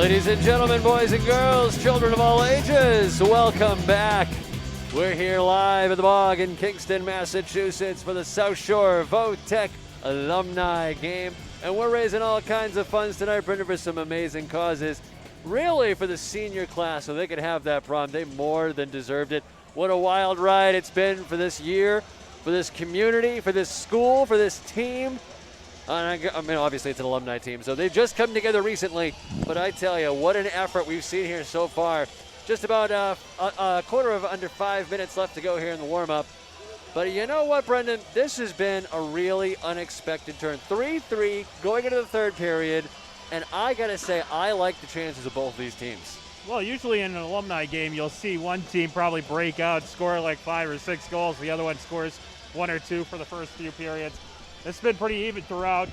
Ladies and gentlemen, boys and girls, children of all ages, welcome back. We're here live at the Bog in Kingston, Massachusetts for the South Shore Votech Alumni game. And we're raising all kinds of funds tonight, Brendan, for some amazing causes. Really for the senior class, so they could have that prom. They more than deserved it. What a wild ride it's been for this year, for this community, for this school, for this team. I mean, obviously it's an alumni team, so they've just come together recently. But I tell you, what an effort we've seen here so far. Just about a quarter of under 5 minutes left to go here in the warm-up. But you know what, Brendan? This has been a really unexpected turn. 3-3 going into the third period, and I got to say, I like the chances of both these teams. Well, usually in an alumni game, you'll see one team probably break out, score like 5 or 6 goals. The other one scores 1 or 2 for the first few periods. It's been pretty even throughout.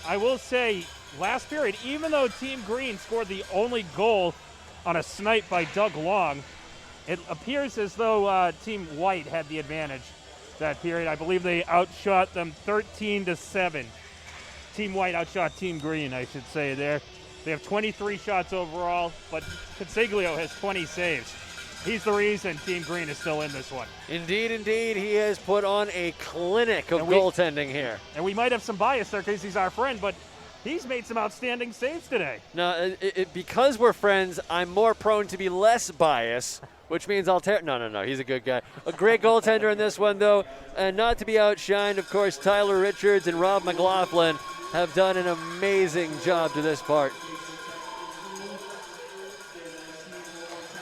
I will say, last period, even though Team Green scored the only goal on a snipe by Doug Long, it appears as though Team White had the advantage that period. I believe they outshot them 13-7. Team White outshot Team Green, I should say there. They have 23 shots overall, but Consiglio has 20 saves. He's the reason Team Green is still in this one. Indeed, indeed. He has put on a clinic of goaltending here. And we might have some bias there because he's our friend, but he's made some outstanding saves today. Now, because we're friends, I'm more prone to be less biased, which means I'll tear. No. He's a good guy. A great goaltender in this one, though. And not to be outshined, of course, Tyler Richards and Rob McLaughlin have done an amazing job to this part.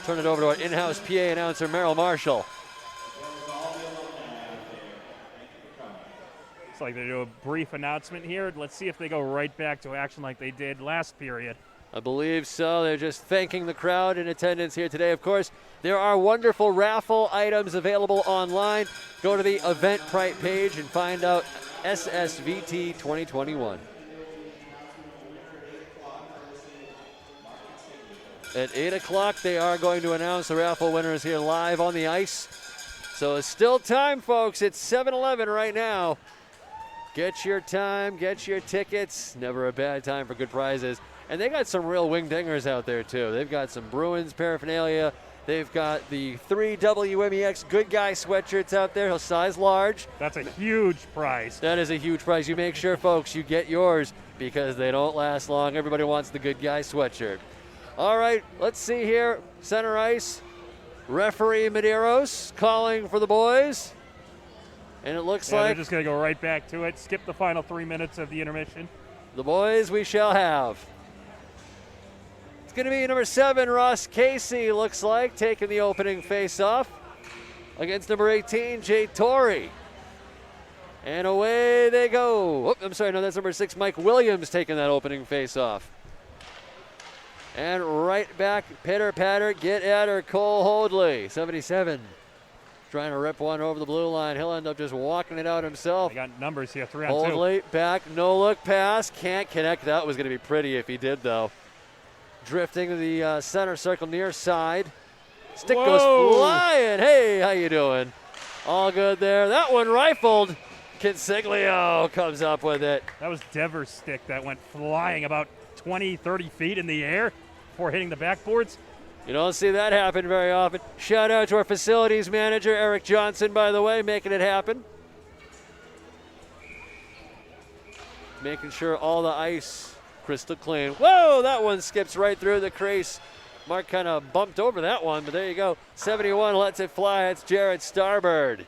Turn it over to our in-house PA announcer, Merrill Marshall. It's like they do a brief announcement here. Let's see if they go right back to action like they did last period. I believe so. They're just thanking the crowd in attendance here today. Of course, there are wonderful raffle items available online. Go to the Eventbrite page and find out SSVT 2021. At 8 o'clock, they are going to announce the raffle winners here live on the ice. So it's still time, folks. It's 7-11 right now. Get your time, get your tickets. Never a bad time for good prizes. And they got some real wing dingers out there, too. They've got some Bruins paraphernalia. They've got the 3 WMEX Good Guy sweatshirts out there, size large. That's a huge prize. That is a huge prize. You make sure, folks, you get yours because they don't last long. Everybody wants the Good Guy sweatshirt. All right, let's see here. Center ice. Referee Medeiros calling for the boys. And it looks like they're just going to go right back to it. Skip the final 3 minutes of the intermission. The boys we shall have. It's going to be number 7, Ross Casey, looks like, taking the opening face-off against number 18, Jay Torrey. And away they go. Oh, I'm sorry, no, that's number 6, Mike Williams, taking that opening face-off. And right back, pitter-patter, get at her, Cole Hoadley, 77. Trying to rip one over the blue line. He'll end up just walking it out himself. I got numbers here, 3-on-2. Hoadley back, no-look pass. Can't connect. That was going to be pretty if he did, though. Drifting to the center circle near side. Stick goes flying. Hey, how you doing? All good there. That one rifled. Consiglio comes up with it. That was Devers' stick that went flying about 20, 30 feet in the air before hitting the backboards. You don't see that happen very often. Shout out to our facilities manager, Eric Johnson, by the way, making it happen. Making sure all the ice crystal clean. Whoa, that one skips right through the crease. Mark kind of bumped over that one, but there you go. 71 lets it fly. It's Jared Starbird.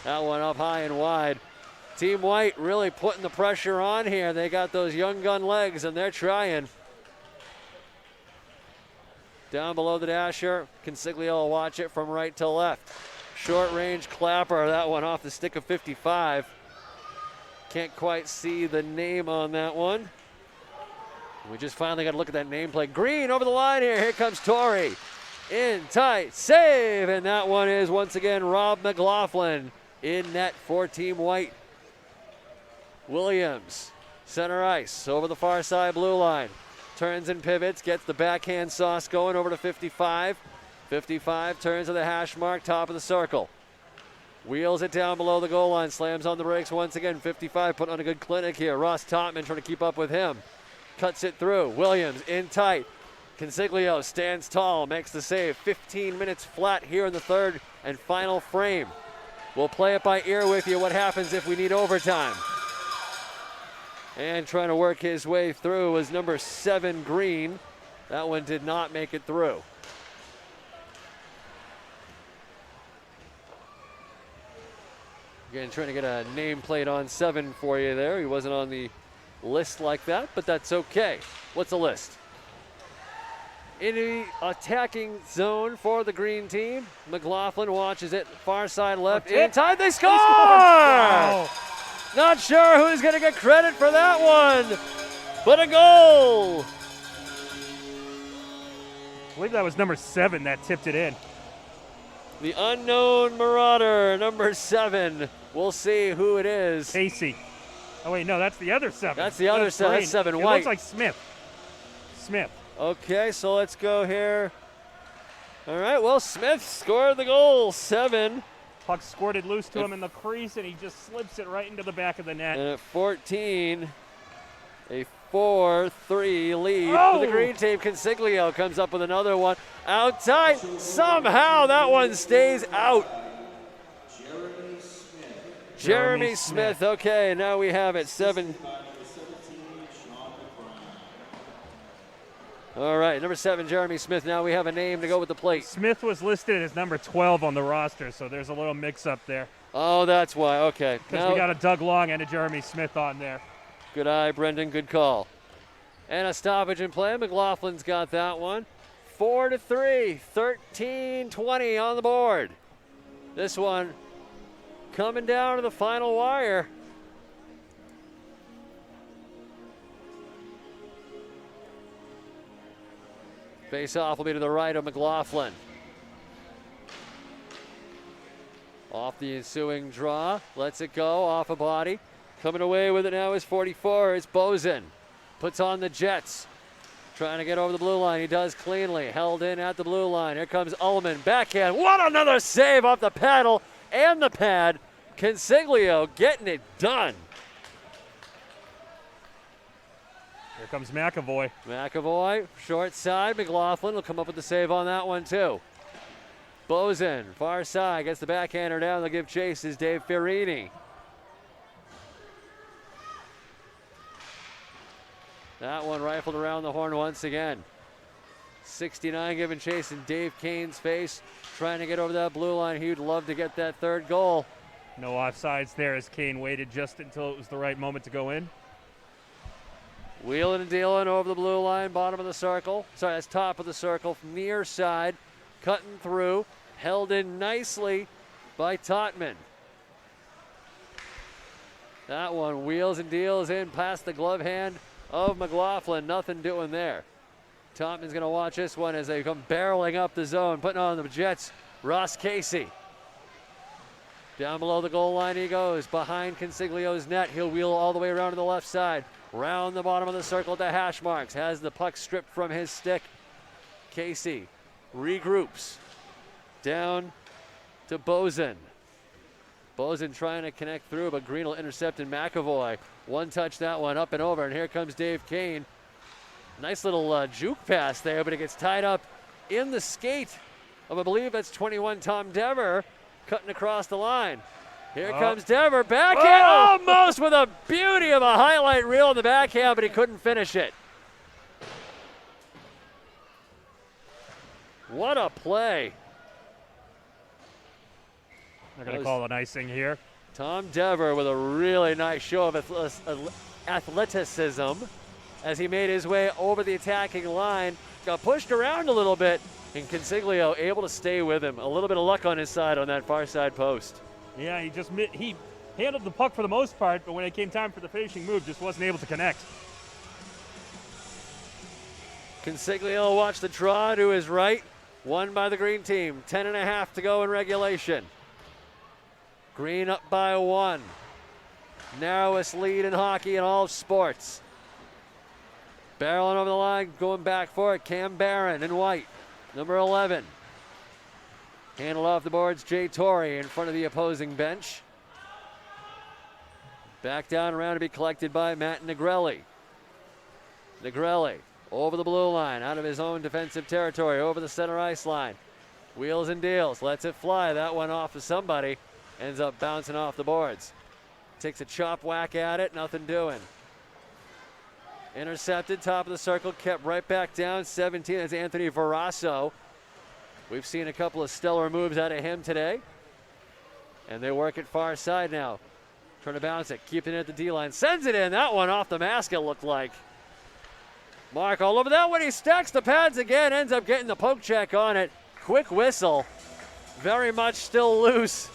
That one up high and wide. Team White really putting the pressure on here. They got those young gun legs, and they're trying. Down below the dasher, Consiglio will watch it from right to left. Short range clapper, that one off the stick of 55. Can't quite see the name on that one. We just finally got to look at that nameplate. Green over the line here. Here comes Torrey. In tight, save, and that one is once again Rob McLaughlin in net for Team White. Williams, center ice, over the far side blue line. Turns and pivots, gets the backhand sauce going over to 55. 55 turns to the hash mark, top of the circle. Wheels it down below the goal line, slams on the brakes once again. 55 put on a good clinic here. Ross Totman trying to keep up with him. Cuts it through. Williams in tight. Consiglio stands tall, makes the save. 15 minutes flat here in the third and final frame. We'll play it by ear with you, what happens if we need overtime. And trying to work his way through was number 7, Green. That one did not make it through. Again, trying to get a nameplate on 7 for you there. He wasn't on the list like that, but that's okay. What's the list? In the attacking zone for the green team. McLaughlin watches it, far side left, inside, they score! Wow. Not sure who's going to get credit for that one, but a goal! I believe that was number 7 that tipped it in. The unknown marauder, number 7. We'll see who it is. Casey. Oh, wait, no, that's the other 7. That's the other 7. That's 7 It White. looks like Smith. Smith. Okay, so let's go here. All right, well, Smith scored the goal, 7. Puck squirted loose to him in the crease, and he just slips it right into the back of the net. And at 14, a 4-3 lead for the green team. Consiglio comes up with another one. Out tight. Somehow that one stays out. Jeremy Smith. Okay, now we have it. 7. All right, number 7, Jeremy Smith. Now we have a name to go with the plate. Smith was listed as number 12 on the roster, so there's a little mix-up there. Oh, that's why. Okay. Because we got a Doug Long and a Jeremy Smith on there. Good eye, Brendan. Good call. And a stoppage in play. McLaughlin's got that one. 4-3. 13-20 on the board. This one coming down to the final wire. Face-off will be to the right of McLaughlin. Off the ensuing draw. Lets it go. Off a body. Coming away with it now is 44. It's Bozen. Puts on the Jets. Trying to get over the blue line. He does cleanly. Held in at the blue line. Here comes Ullman. Backhand. What another save off the paddle and the pad. Consiglio getting it done. Here comes McAvoy. McAvoy, short side. McLaughlin will come up with the save on that one, too. Bozen, far side, gets the backhander down. They'll give chase is Dave Ferrini. That one rifled around the horn once again. 69 giving chase in Dave Kane's face. Trying to get over that blue line. He'd love to get that third goal. No offsides there as Kane waited just until it was the right moment to go in. Wheeling and dealing over the blue line, bottom of the circle. Sorry, that's top of the circle, near side. Cutting through, held in nicely by Totman. That one wheels and deals in past the glove hand of McLaughlin. Nothing doing there. Totman's going to watch this one as they come barreling up the zone, putting on the Jets. Ross Casey. Down below the goal line he goes, behind Consiglio's net. He'll wheel all the way around to the left side. Round the bottom of the circle at the hash marks. Has the puck stripped from his stick. Casey regroups. Down to Bozen. Bozen trying to connect through, but Green will intercept in McAvoy. One touch, that one up and over, and here comes Dave Kane. Nice little juke pass there, but it gets tied up in the skate of, I believe that's 21 Tom Dever, cutting across the line. Here comes Dever, backhand, almost with a beauty of a highlight reel in the backhand, but he couldn't finish it. What a play. They're going to call an icing here. Tom Dever with a really nice show of athleticism as he made his way over the attacking line. Got pushed around a little bit, and Consiglio able to stay with him. A little bit of luck on his side on that far side post. Yeah, he handled the puck for the most part, but when it came time for the finishing move, just wasn't able to connect. Consiglio watch the draw to his right. Won by the green team. 10.5 to go in regulation. Green up by 1. Narrowest lead in hockey in all of sports. Barreling over the line, going back for it. Cam Barron in white, number 11. Handled off the boards, Jay Torrey in front of the opposing bench. Back down around to be collected by Matt Negrelli. Negrelli over the blue line, out of his own defensive territory, over the center ice line. Wheels and deals, lets it fly. That one off of somebody, ends up bouncing off the boards. Takes a chop whack at it, nothing doing. Intercepted, top of the circle, kept right back down. 17 is Anthony Verasso. We've seen a couple of stellar moves out of him today. And they work it far side now. Trying to bounce it, keeping it at the D-line. Sends it in, that one off the mask it looked like. Mark all over that one, he stacks the pads again, ends up getting the poke check on it. Quick whistle, very much still loose.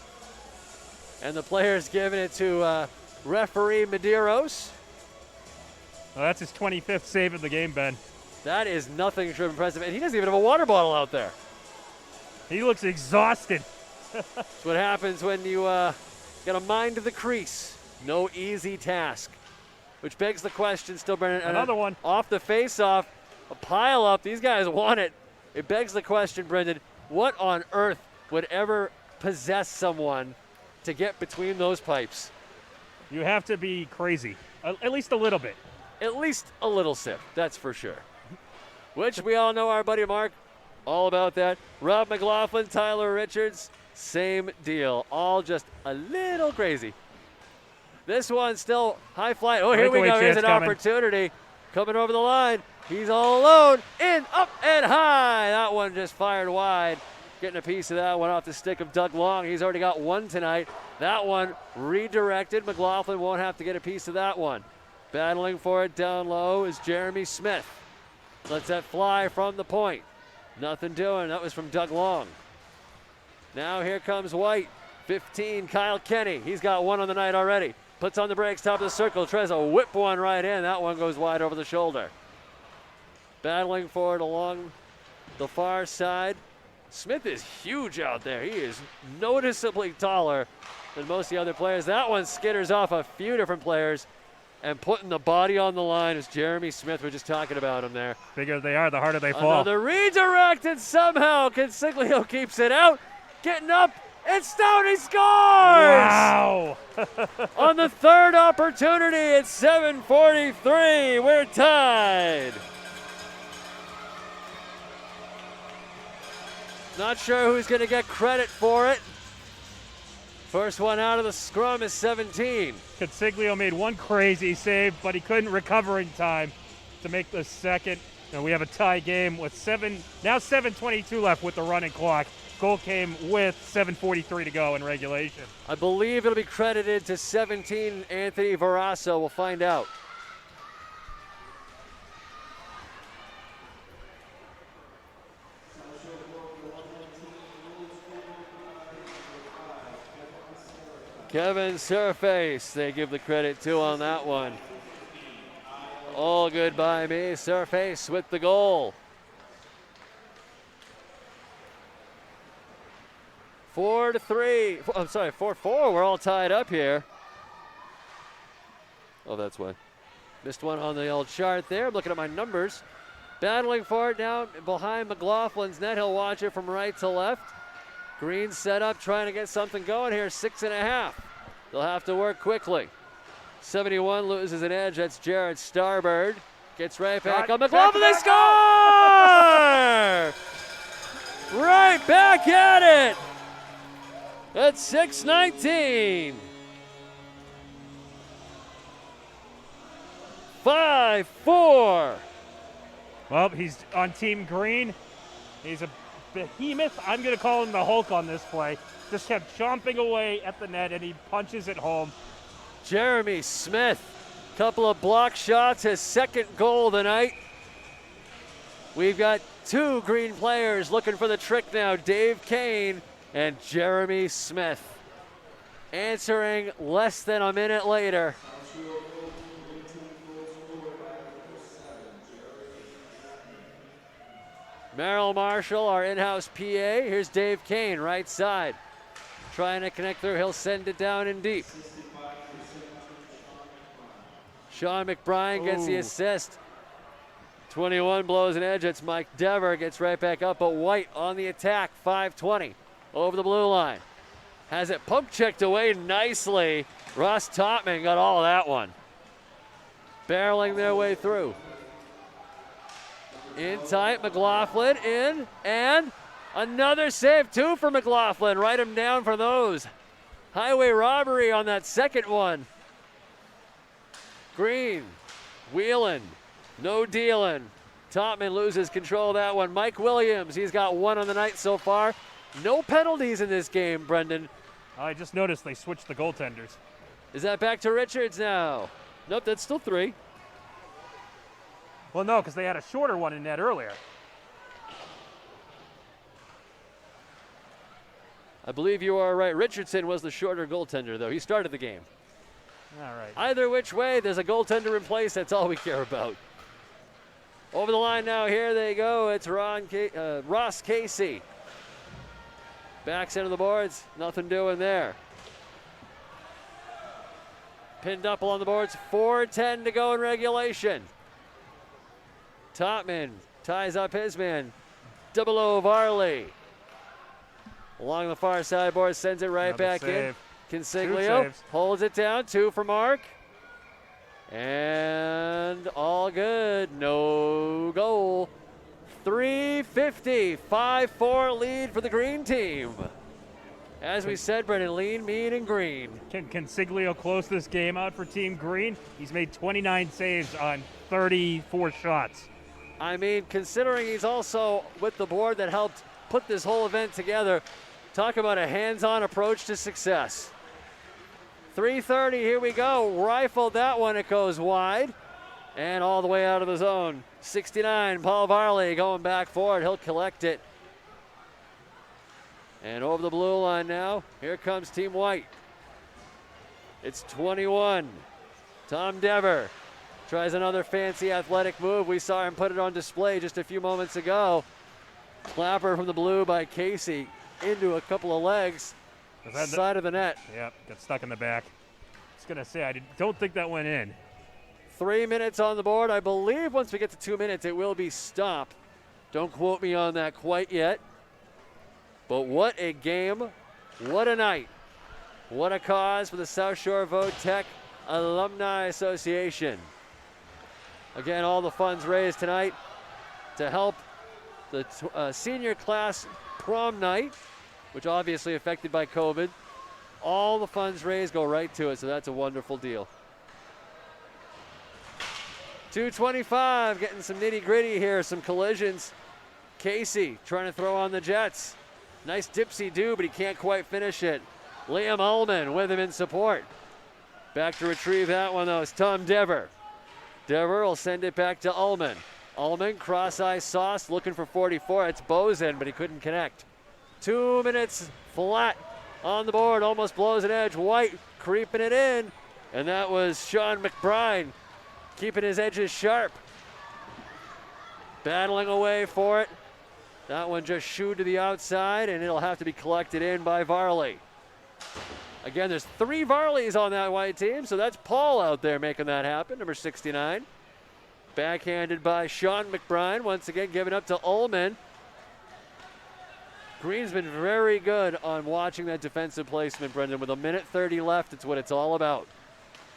And the player's giving it to referee Medeiros. Well, that's his 25th save of the game, Ben. That is nothing short of impressive. And he doesn't even have a water bottle out there. He looks exhausted. That's what happens when you got a mind of the crease. No easy task. Which begs the question still, Brennan. Another one. Off the face-off, a pile up. These guys want it. It begs the question, Brendan, what on earth would ever possess someone to get between those pipes? You have to be crazy, at least a little bit. At least a little sip, that's for sure. Which we all know our buddy Mark, all about that. Rob McLaughlin, Tyler Richards, same deal. All just a little crazy. This one still high flight. Oh, here we go. Here's an opportunity. Coming over the line. He's all alone. In, up, and high. That one just fired wide. Getting a piece of that one off the stick of Doug Long. He's already got one tonight. That one redirected. McLaughlin won't have to get a piece of that one. Battling for it down low is Jeremy Smith. Lets that fly from the point. Nothing doing. That was from Doug Long. Now here comes White. 15, Kyle Kenny. He's got one on the night already. Puts on the brakes, top of the circle. Tries to whip one right in. That one goes wide over the shoulder. Battling for it along the far side. Smith is huge out there. He is noticeably taller than most of the other players. That one skitters off a few different players. And putting the body on the line is Jeremy Smith. We're just talking about him there. Bigger they are, the harder they fall. Another redirect, and somehow Consiglio keeps it out. Getting up, and Stoney scores! Wow! On the third opportunity at 7:43, we're tied. Not sure who's going to get credit for it. First one out of the scrum is 17. Consiglio made one crazy save, but he couldn't recover in time to make the second. And we have a tie game with 7:22 left with the running clock. Goal came with 7:43 to go in regulation. I believe it'll be credited to 17, Anthony Verasso. We'll find out. Kevin Surface, they give the credit to on that one. All good by me. Surface with the goal. 4-3. I'm sorry, 4-4. We're all tied up here. Oh, that's why. Missed one on the old chart there. I'm looking at my numbers. Battling for it down behind McLaughlin's net. He'll watch it from right to left. Green set up, trying to get something going here. 6.5. They'll have to work quickly. 71 loses an edge. That's Jared Starbird. Gets right back on McLaughlin. They score! Right back at it. That's 6:19. 5-4. Well, he's on Team Green. He's a behemoth. I'm going to call him the Hulk on this play. Just kept chomping away at the net, and he punches it home. Jeremy Smith, couple of block shots, his second goal tonight. We've got two Green players looking for the trick now, Dave Kane and Jeremy Smith. Answering less than a minute later. Merrill Marshall, our in-house PA. Here's Dave Kane, right side. Trying to connect through, he'll send it down in deep. Sean McBride gets the assist. 21 blows an edge, it's Mike Dever, gets right back up, but White on the attack, 5:20 over the blue line. Has it poke checked away nicely. Ross Topman got all of that one. Barreling their way through. In tight, McLaughlin in, and another save, 2 for McLaughlin. Write him down for those. Highway robbery on that second one. Green, wheeling, no dealing. Topman loses control of that one. Mike Williams, he's got 1 on the night so far. No penalties in this game, Brendan. I just noticed they switched the goaltenders. Is that back to Richards now? Nope, that's still 3. Well, no, because they had a shorter one in net earlier. I believe you are right. Richardson was the shorter goaltender, though. He started the game. All right. Either which way, there's a goaltender in place. That's all we care about. Over the line now. Here they go. It's Ross Casey. Backs into the boards. Nothing doing there. Pinned up along the boards. 4:10 to go in regulation. Topman ties up his man. 00 Varley. Along the far side board, sends it right Another back save. in. Consiglio holds it down. 2 for Mark. And all good. No goal. 3:50. 5-4 lead for the green team. As we said, Brendan, lean, mean, and green. Can Consiglio close this game out for Team Green? He's made 29 saves on 34 shots. I mean, considering he's also with the board that helped put this whole event together, talk about a hands-on approach to success. 3:30, here we go. Rifled that one, it goes wide. And all the way out of the zone. 69, Paul Varley going back for it. He'll collect it. And over the blue line now, here comes Team White. It's 21. Tom Dever tries another fancy athletic move. We saw him put it on display just a few moments ago. Clapper from the blue by Casey into a couple of legs. Side of the net. Yep, got stuck in the back. I was going to say, I don't think that went in. 3 minutes on the board. I believe once we get to 2 minutes, it will be stopped. Don't quote me on that quite yet. But what a game. What a night. What a cause for the South Shore Votech Alumni Association. Again, all the funds raised tonight to help the senior class prom night, which obviously affected by COVID. All the funds raised go right to it, so that's a wonderful deal. 2:25, getting some nitty-gritty here, some collisions. Casey trying to throw on the Jets. Nice dipsy-do, but he can't quite finish it. Liam Ullman with him in support. Back to retrieve that one, though, is Tom Dever. Dever will send it back to Ullman. Ullman, cross-eye sauce, looking for 44. It's Bozen, but he couldn't connect. 2 minutes flat on the board, almost blows an edge. White creeping it in, and that was Sean McBride keeping his edges sharp. Battling away for it. That one just shooed to the outside, and it'll have to be collected in by Varley. Again, there's 3 Varleys on that White team, so that's Paul out there making that happen, number 69. Backhanded by Sean McBride, once again giving up to Ullman. Green's been very good on watching that defensive placement, Brendan. With 1:30 left, it's what it's all about.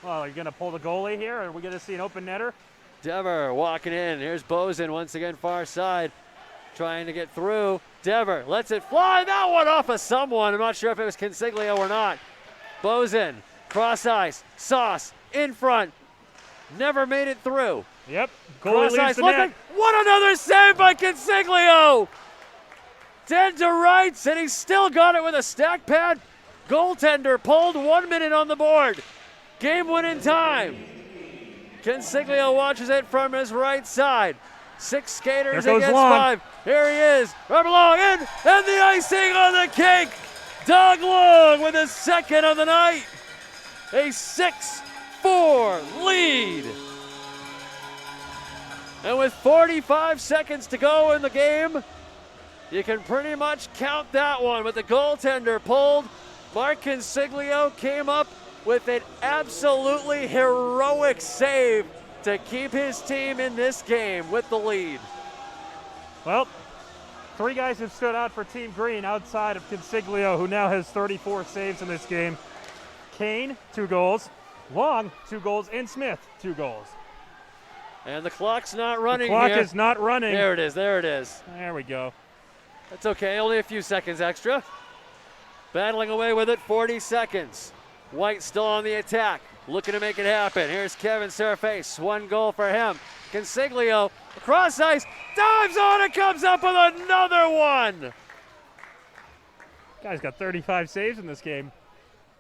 Well, are you going to pull the goalie here? Are we going to see an open netter? Dever walking in. Here's Bozen once again, far side, trying to get through. Dever lets it fly. That one off of someone. I'm not sure if it was Consiglio or not. Bozen, cross ice, Sauce in front. Never made it through. Yep. Goalie Cross leaves ice the looking. net. What another save by Consiglio! Dead to rights, and he still got it with a stack pad. Goaltender pulled 1 minute on the board. Game winning time. Consiglio watches it from his right side. 6 skaters against Long. 5. Here he is. Right along in, and the icing on the cake. Doug Long with his second of the night. A 6-4 lead. And with 45 seconds to go in the game, you can pretty much count that one. But the goaltender pulled. Mark Consiglio came up with an absolutely heroic save to keep his team in this game with the lead. Well, 3 guys have stood out for Team Green outside of Consiglio, who now has 34 saves in this game. Kane, 2 goals. Long, 2 goals. And Smith, 2 goals. And the clock's not running The clock here. is not running. There it is, there it is. There we go. That's okay, only a few seconds extra. Battling away with it, 40 seconds. White still on the attack, looking to make it happen. Here's Kevin Serface, 1 goal for him. Consiglio, across ice, dives on it, comes up with another one. Guy's got 35 saves in this game.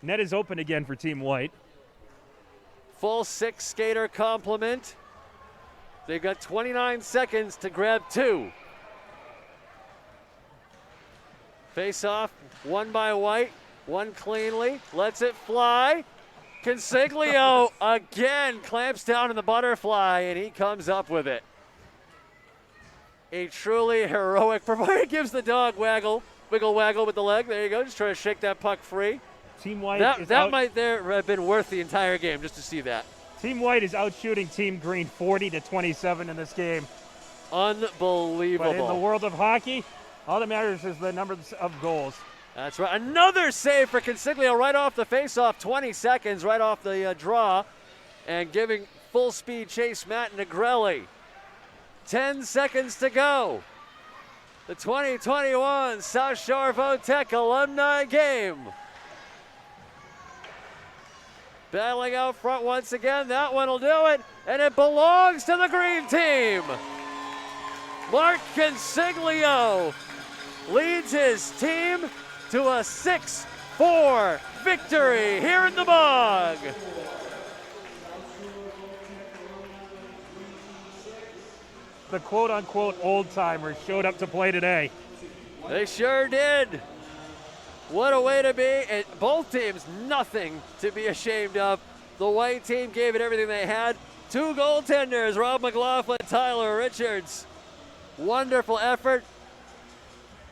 Net is open again for Team White. Full 6 skater complement. They've got 29 seconds to grab 2. Face off, one by White, one cleanly, lets it fly. Consiglio again clamps down in the butterfly, and he comes up with it. A truly heroic performance. Gives the dog wiggle waggle with the leg. There you go, just trying to shake that puck free. Team White That might have been worth the entire game just to see that. Team White is out shooting Team Green 40-27 in this game. Unbelievable. But in the world of hockey, all that matters is the numbers of goals. That's right. Another save for Consiglio right off the face-off. 20 seconds right off the draw. And giving full-speed chase Matt Negrelli. 10 seconds to go. The 2021 South Shore Votech Alumni game. Battling out front once again. That one will do it. And it belongs to the green team. Mark Consiglio leads his team to a 6-4 victory here in the Bog. The quote-unquote old-timers showed up to play today. They sure did. What a way to be. And both teams, nothing to be ashamed of. The white team gave it everything they had. 2 goaltenders, Rob McLaughlin, Tyler Richards. Wonderful effort.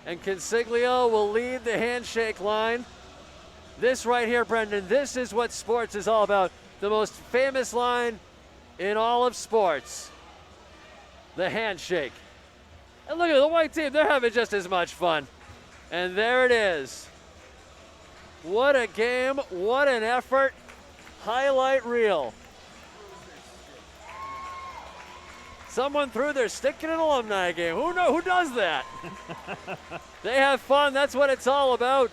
And Consiglio will lead the handshake line. This right here, Brendan, this is what sports is all about. The most famous line in all of sports. The handshake. And look at the white team, they're having just as much fun. And there it is. What a game, what an effort. Highlight reel. Someone threw their stick in an alumni game. Who does that? They have fun, that's what it's all about.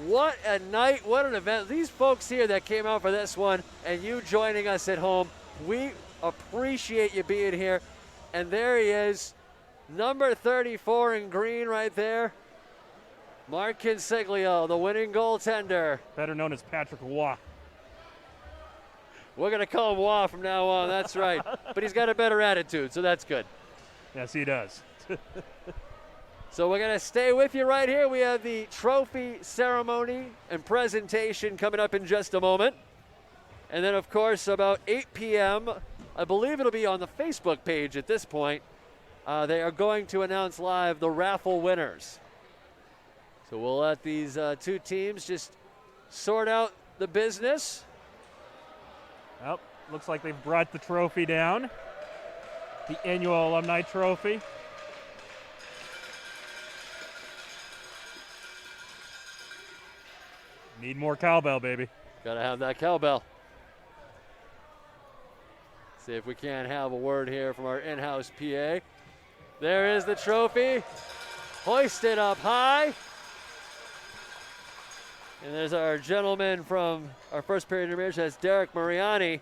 What a night, what an event. These folks here that came out for this one and you joining us at home, we appreciate you being here. And there he is, number 34 in green right there. Mark Consiglio, the winning goaltender. Better known as Patrick Waugh. We're going to call him Waugh from now on, that's right. But he's got a better attitude, so that's good. Yes, he does. So we're going to stay with you right here. We have the trophy ceremony and presentation coming up in just a moment. And then, of course, about 8 p.m., I believe it'll be on the Facebook page at this point. They are going to announce live the raffle winners. So we'll let these 2 teams just sort out the business. Well, looks like they've brought the trophy down. The annual alumni trophy. Need more cowbell, baby. Got to have that cowbell. See if we can't have a word here from our in-house PA. There is the trophy. Hoisted up high. And there's our gentleman from our first period intermission. That's Derek Mariani,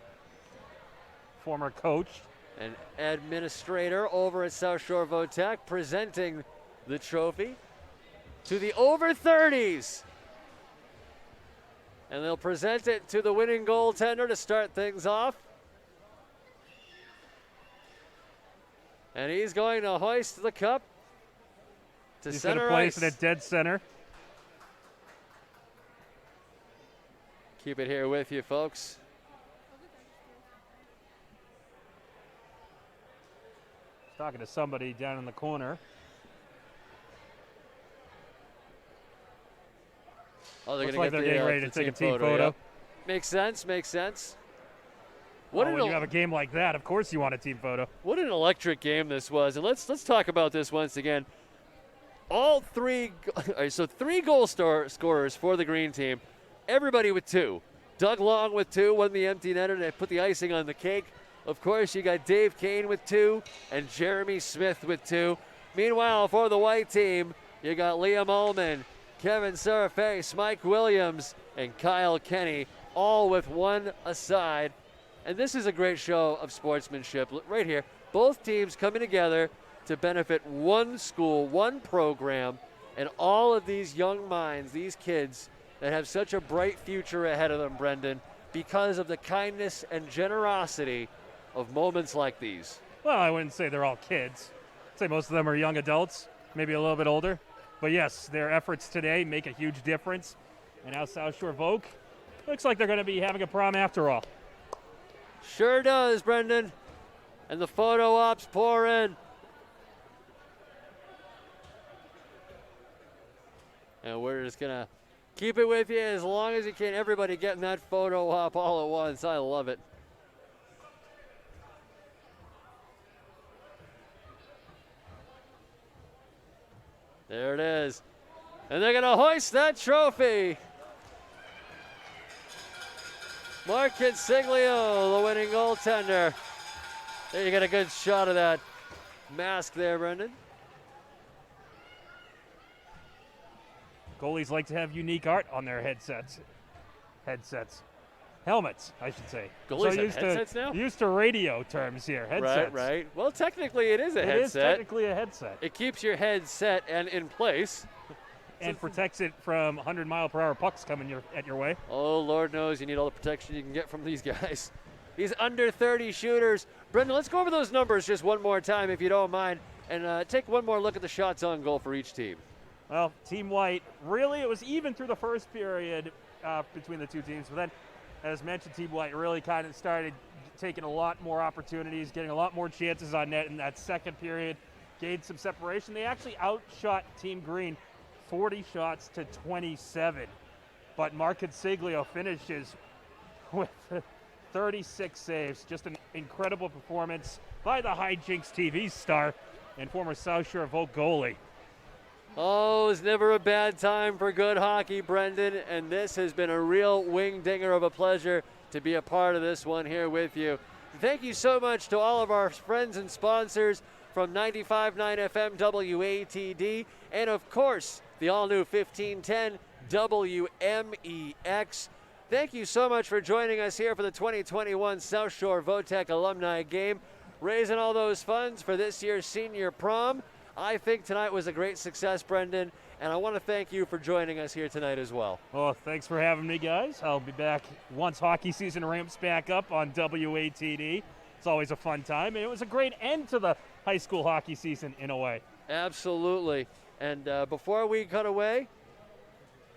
Former coach. an administrator over at South Shore Votech, presenting the trophy to the over 30s. And they'll present it to the winning goaltender to start things off. And he's going to hoist the cup to He's center going to place ice. it at dead center. Keep it here with you, folks. Talking to somebody down in the corner. Oh, they're Looks gonna like they're getting ready to take a team photo. Yep. Makes sense, makes sense. When you have a game like that, of course you want a team photo. What an electric game this was. And let's talk about this once again. All 3, so 3 goal scorers for the green team. Everybody with 2. Doug Long with 2, won the empty netter, and put the icing on the cake. Of course, you got Dave Kane with 2 and Jeremy Smith with 2. Meanwhile, for the white team, you got Liam Ullman, Kevin Seraface, Mike Williams, and Kyle Kenny, all with 1 aside. And this is a great show of sportsmanship right here. Both teams coming together to benefit one school, one program, and all of these young minds, these kids that have such a bright future ahead of them, Brendan, because of the kindness and generosity of moments like these. Well, I wouldn't say they're all kids. I'd say most of them are young adults, maybe a little bit older. But yes, their efforts today make a huge difference. And now South Shore Vogue looks like they're going to be having a prom after all. Sure does, Brendan. And the photo ops pour in. And we're just going to keep it with you as long as you can. Everybody getting that photo op all at once. I love it. There it is. And they're going to hoist that trophy. Mark Consiglio, the winning goaltender. There you get a good shot of that mask there, Brendan. Goalies like to have unique art on their helmets, I should say. Goalies have headsets now? Used to radio terms here, headsets. Right. Well, technically it is a headset. It is technically a headset. It keeps your head set and in place. And protects it from 100-mile-per-hour pucks coming at your way. Oh, Lord knows you need all the protection you can get from these guys. These under 30 shooters. Brendan, let's go over those numbers just one more time, if you don't mind, and take one more look at the shots on goal for each team. Well, Team White, really, it was even through the first period between the two teams. But then, as mentioned, Team White really kind of started taking a lot more opportunities, getting a lot more chances on net in that second period, gained some separation. They actually outshot Team Green 40 shots to 27. But Mark Consiglio finishes with 36 saves. Just an incredible performance by the Hyjinx TV star and former South Shore Vogue goalie. Oh, it's never a bad time for good hockey, Brendan, and this has been a real wing-dinger of a pleasure to be a part of this one here with you. Thank you so much to all of our friends and sponsors from 95.9 FM WATD, and of course, the all-new 1510 WMEX. Thank you so much for joining us here for the 2021 South Shore Votech Alumni Game, raising all those funds for this year's senior prom. I think tonight was a great success, Brendan, and I want to thank you for joining us here tonight as well. Well, thanks for having me, guys. I'll be back once hockey season ramps back up on WATD. It's always a fun time, and it was a great end to the high school hockey season in a way. Absolutely. And before we cut away,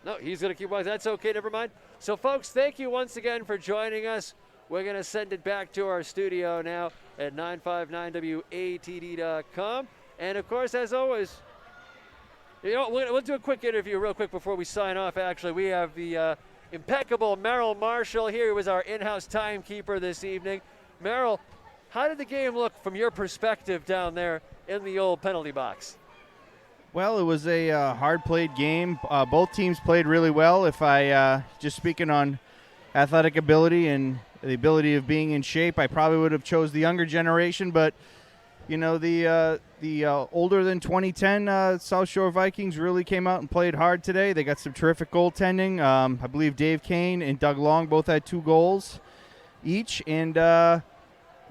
no, he's going to keep watching. That's okay, never mind. So, folks, thank you once again for joining us. We're going to send it back to our studio now at 959WATD.com. And, of course, as always, we'll do a quick interview real quick before we sign off, actually. We have the impeccable Merrill Marshall here, who is our in-house timekeeper this evening. Merrill, how did the game look from your perspective down there in the old penalty box? Well, it was a hard-played game. Both teams played really well. If I just speaking on athletic ability and the ability of being in shape, I probably would have chose the younger generation. But you know, the older than 2010 South Shore Vikings really came out and played hard today. They got some terrific goaltending. I believe Dave Kane and Doug Long both had 2 goals each, and it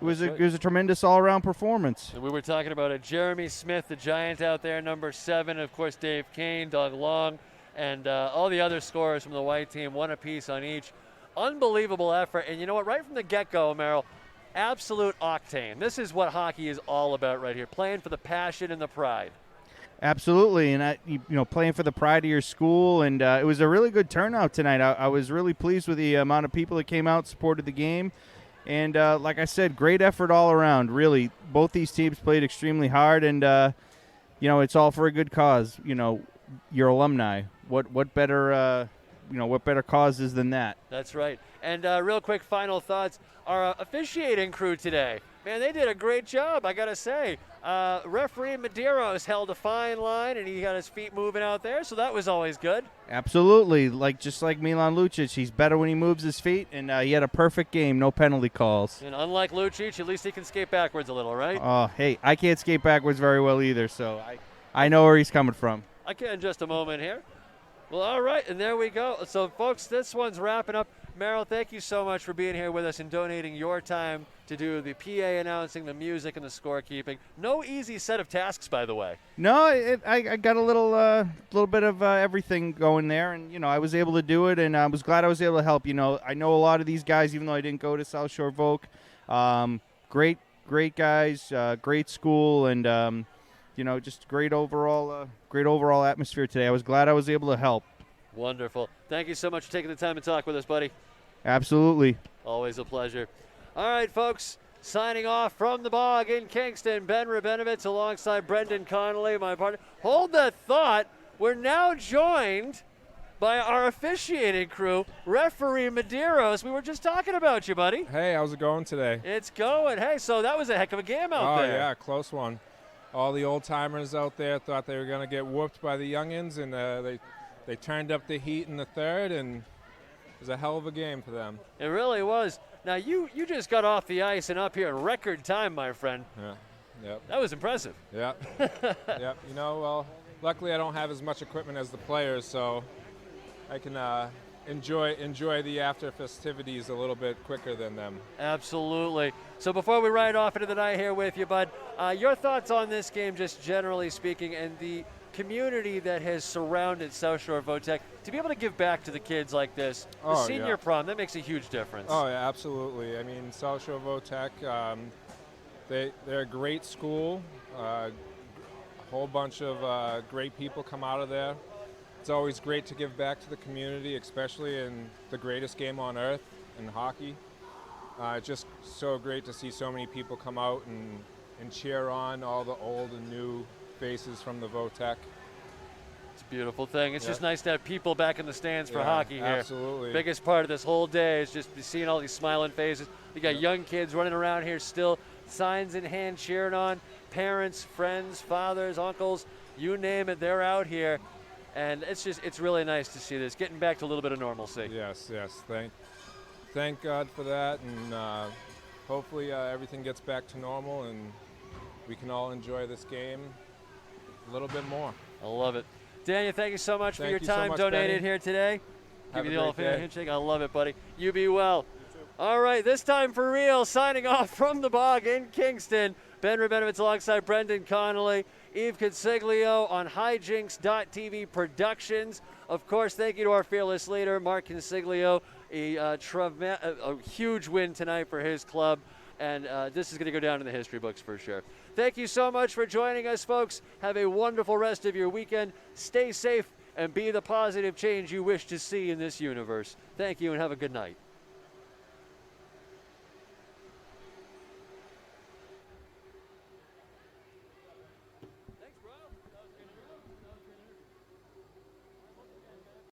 was a tremendous all-around performance. And we were talking about Jeremy Smith, the Giant out there, number 7. Of course, Dave Kane, Doug Long, and all the other scorers from the white team, 1 apiece on each. Unbelievable effort. And you know what? Right from the get-go, Merrill, absolute octane. This is what hockey is all about right here, playing for the passion and the pride. Absolutely, and playing for the pride of your school, and it was a really good turnout tonight. I was really pleased with the amount of people that came out, supported the game, and like I said, great effort all around. Really, both these teams played extremely hard, and it's all for a good cause. Your alumni. What better what better causes than that? That's right. And real quick final thoughts. Our officiating crew today, man, they did a great job, I got to say. Referee Medeiros held a fine line, and he got his feet moving out there, so that was always good. Absolutely. Just like Milan Lucic, he's better when he moves his feet, and he had a perfect game, no penalty calls. And unlike Lucic, at least he can skate backwards a little, right? Oh, hey, I can't skate backwards very well either, so I know where he's coming from. I can in just a moment here. Well, all right, and there we go. So, folks, this one's wrapping up. Merrill, thank you so much for being here with us and donating your time to do the PA announcing, the music, and the scorekeeping. No easy set of tasks, by the way. No, I got a little bit of everything going there, and I was able to do it, and I was glad I was able to help. I know a lot of these guys, even though I didn't go to South Shore Voc. Great guys, great school, and just great overall atmosphere today. I was glad I was able to help. Wonderful. Thank you so much for taking the time to talk with us, buddy. Absolutely. Always a pleasure. All right, folks, signing off from the Bog in Kingston, Ben Rabinovitz alongside Brendan Connelly, my partner. Hold that thought. We're now joined by our officiating crew, referee Medeiros. We were just talking about you, buddy. Hey, how's it going today? It's going. Hey, so that was a heck of a game out there. Oh, yeah, close one. All the old-timers out there thought they were going to get whooped by the youngins, and they turned up the heat in the third, and it was a hell of a game for them. It really was. Now, you just got off the ice and up here in record time, my friend. Yeah, yep. That was impressive. Yeah, yep. Well, luckily I don't have as much equipment as the players, so I can enjoy the after festivities a little bit quicker than them. Absolutely. So before we ride off into the night here with you, bud, your thoughts on this game, just generally speaking, and the community that has surrounded South Shore Votech, to be able to give back to the kids like this, the senior prom, that makes a huge difference. Oh, yeah, absolutely. I mean, South Shore Votech, they're a great school. A whole bunch of great people come out of there. It's always great to give back to the community, especially in the greatest game on earth, in hockey. It's just so great to see so many people come out and cheer on all the old and new faces from the Votech. It's a beautiful thing. It's just nice to have people back in the stands for hockey here. Absolutely. Biggest part of this whole day is just seeing all these smiling faces. You got young kids running around here still, signs in hand, cheering on. Parents, friends, fathers, uncles, you name it, they're out here. And it's really nice to see this, getting back to a little bit of normalcy. Yes. Thank God for that, and hopefully everything gets back to normal and we can all enjoy this game a little bit more. I love it. Daniel, thank you so much for your time so much, donated Benny. here today. Have Give a you the old great fan day. handshake. I love it, buddy. You be well. All right, this time for real, signing off from the Bog in Kingston. Ben Rabinovitz alongside Brendan Connelly, Eve Consiglio on Hyjinx.tv Productions. Of course, thank you to our fearless leader, Mark Consiglio. A huge win tonight for his club, and this is going to go down in the history books for sure. Thank you so much for joining us, folks. Have a wonderful rest of your weekend. Stay safe and be the positive change you wish to see in this universe. Thank you and have a good night.